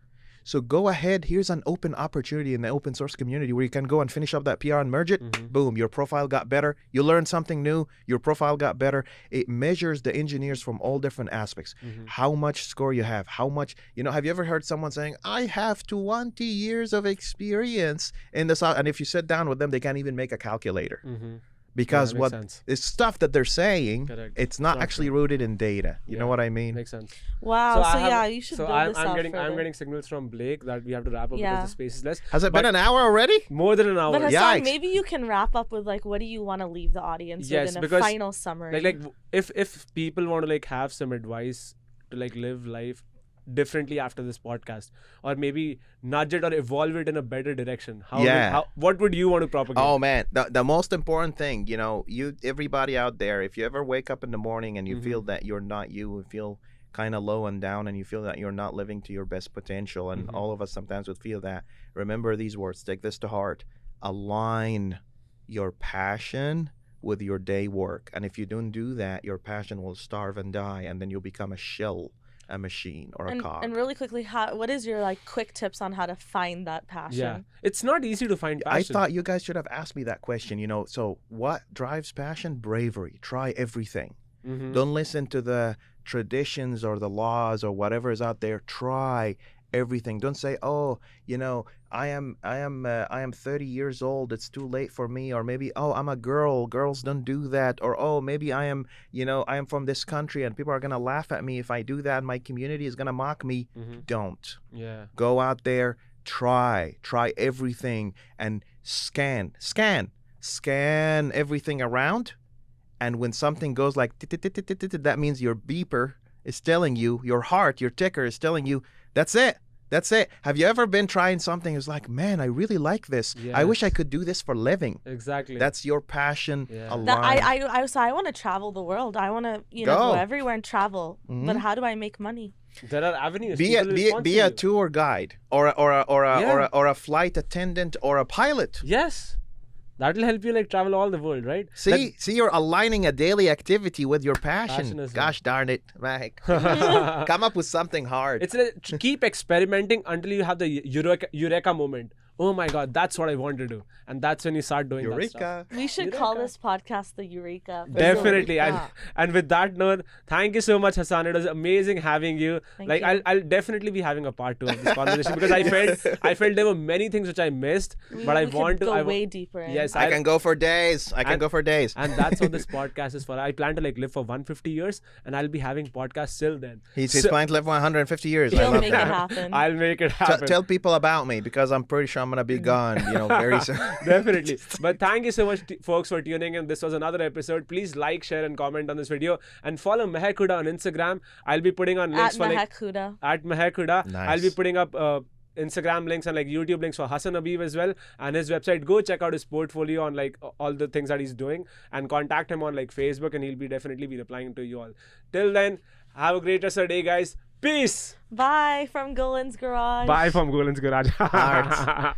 So go ahead. Here's an open opportunity in the open source community where you can go and finish up that PR and merge it. Boom, your profile got better. You learned something new. Your profile got better. It measures the engineers from all different aspects. How much score you have. How much, have you ever heard someone saying, I have 20 years of experience in this? And if you sit down with them, they can't even make a calculator. Because Yeah, makes sense. it's stuff that they're saying, Correct. it's not actually rooted in data. You know what I mean? Makes sense. Wow. So, I have- yeah, you should build this out I'm further. getting signals from Blake that we have to wrap up Yeah. because the space is less. Has it But- been an hour already? More than an hour. But Hassan, Yikes. maybe you can wrap up with what do you want to leave the audience Yes, with in a because, final summary? like if people want to have some advice to live life differently after this podcast, or maybe nudge it or evolve it in a better direction, what would you want to propagate? Oh man, the most important thing, everybody out there, if you ever wake up in the morning and you feel that you're not you feel kind of low and down and you feel that you're not living to your best potential, and all of us sometimes would feel that, remember these words, take this to heart: align your passion with your day work. And if you don't do that, your passion will starve and die, and then you'll become a shell a machine or a cog. And really quickly, what is your like quick tips on how to find that passion? Yeah, it's not easy to find I passion. thought you guys should have asked me that question. So what drives passion? Bravery. Try everything. Mhm. Don't listen to the traditions or the laws or whatever is out there. Try everything. Don't say, oh, I am 30 years old, it's too late for me, or maybe, oh, I'm a girl, girls don't do that, or oh, maybe I am from this country and people are going to laugh at me if I do that, my community is going to mock me. Mhm. Don't. Yeah. Go out there, try everything, and scan everything around. And when something goes like that means your beeper is telling you, your heart, your ticker is telling you, that's it. Have you ever been trying something? It's like, man, I really like this. I wish I could do this for a living. Exactly. That's your passion Yeah. aligned. I want to travel the world. I want to go everywhere and travel. But how do I make money? There are avenues. Be People will a sponsor you. tour guide or a flight attendant or a pilot. Yes. That'll help you like travel all the world, right? See, you're aligning a daily activity with your passion. Passion as well. Gosh darn it, Mike. Come up with something hard. It's keep experimenting until you have the eureka moment. Oh my God, that's what I want to do. And that's when you start doing that stuff. Eureka. We should call this podcast the Eureka. Definitely. And with that note, thank you so much, Hassan. It was amazing having you. Thank you. I'll definitely be having a part 2 of this conversation because I felt there were many things which I missed, but I want to go way deeper in. Yes, I can go for days. And that's what this podcast is for. I plan to live for 150 years and I'll be having podcasts till then. He's planning to live for 150 years. I He'll love make that. it happen. I'll make it happen. Tell people about me because I'm pretty sure I'm gonna be gone, very soon. Definitely. But thank you so much, folks, for tuning in. This was another episode. Please like, share, and comment on this video. And follow Mehak Huda on Instagram. I'll be putting on links At Mehak Huda. At Mehak Huda. Nice. I'll be putting up Instagram links and YouTube links for Hassan Habib as well. And his website. Go check out his portfolio on all the things that he's doing. And contact him on Facebook and he'll definitely be replying to you all. Till then, have a great rest of the day, guys. Peace. Bye from Golan's Garage. Bye from Golan's Garage. Hearts.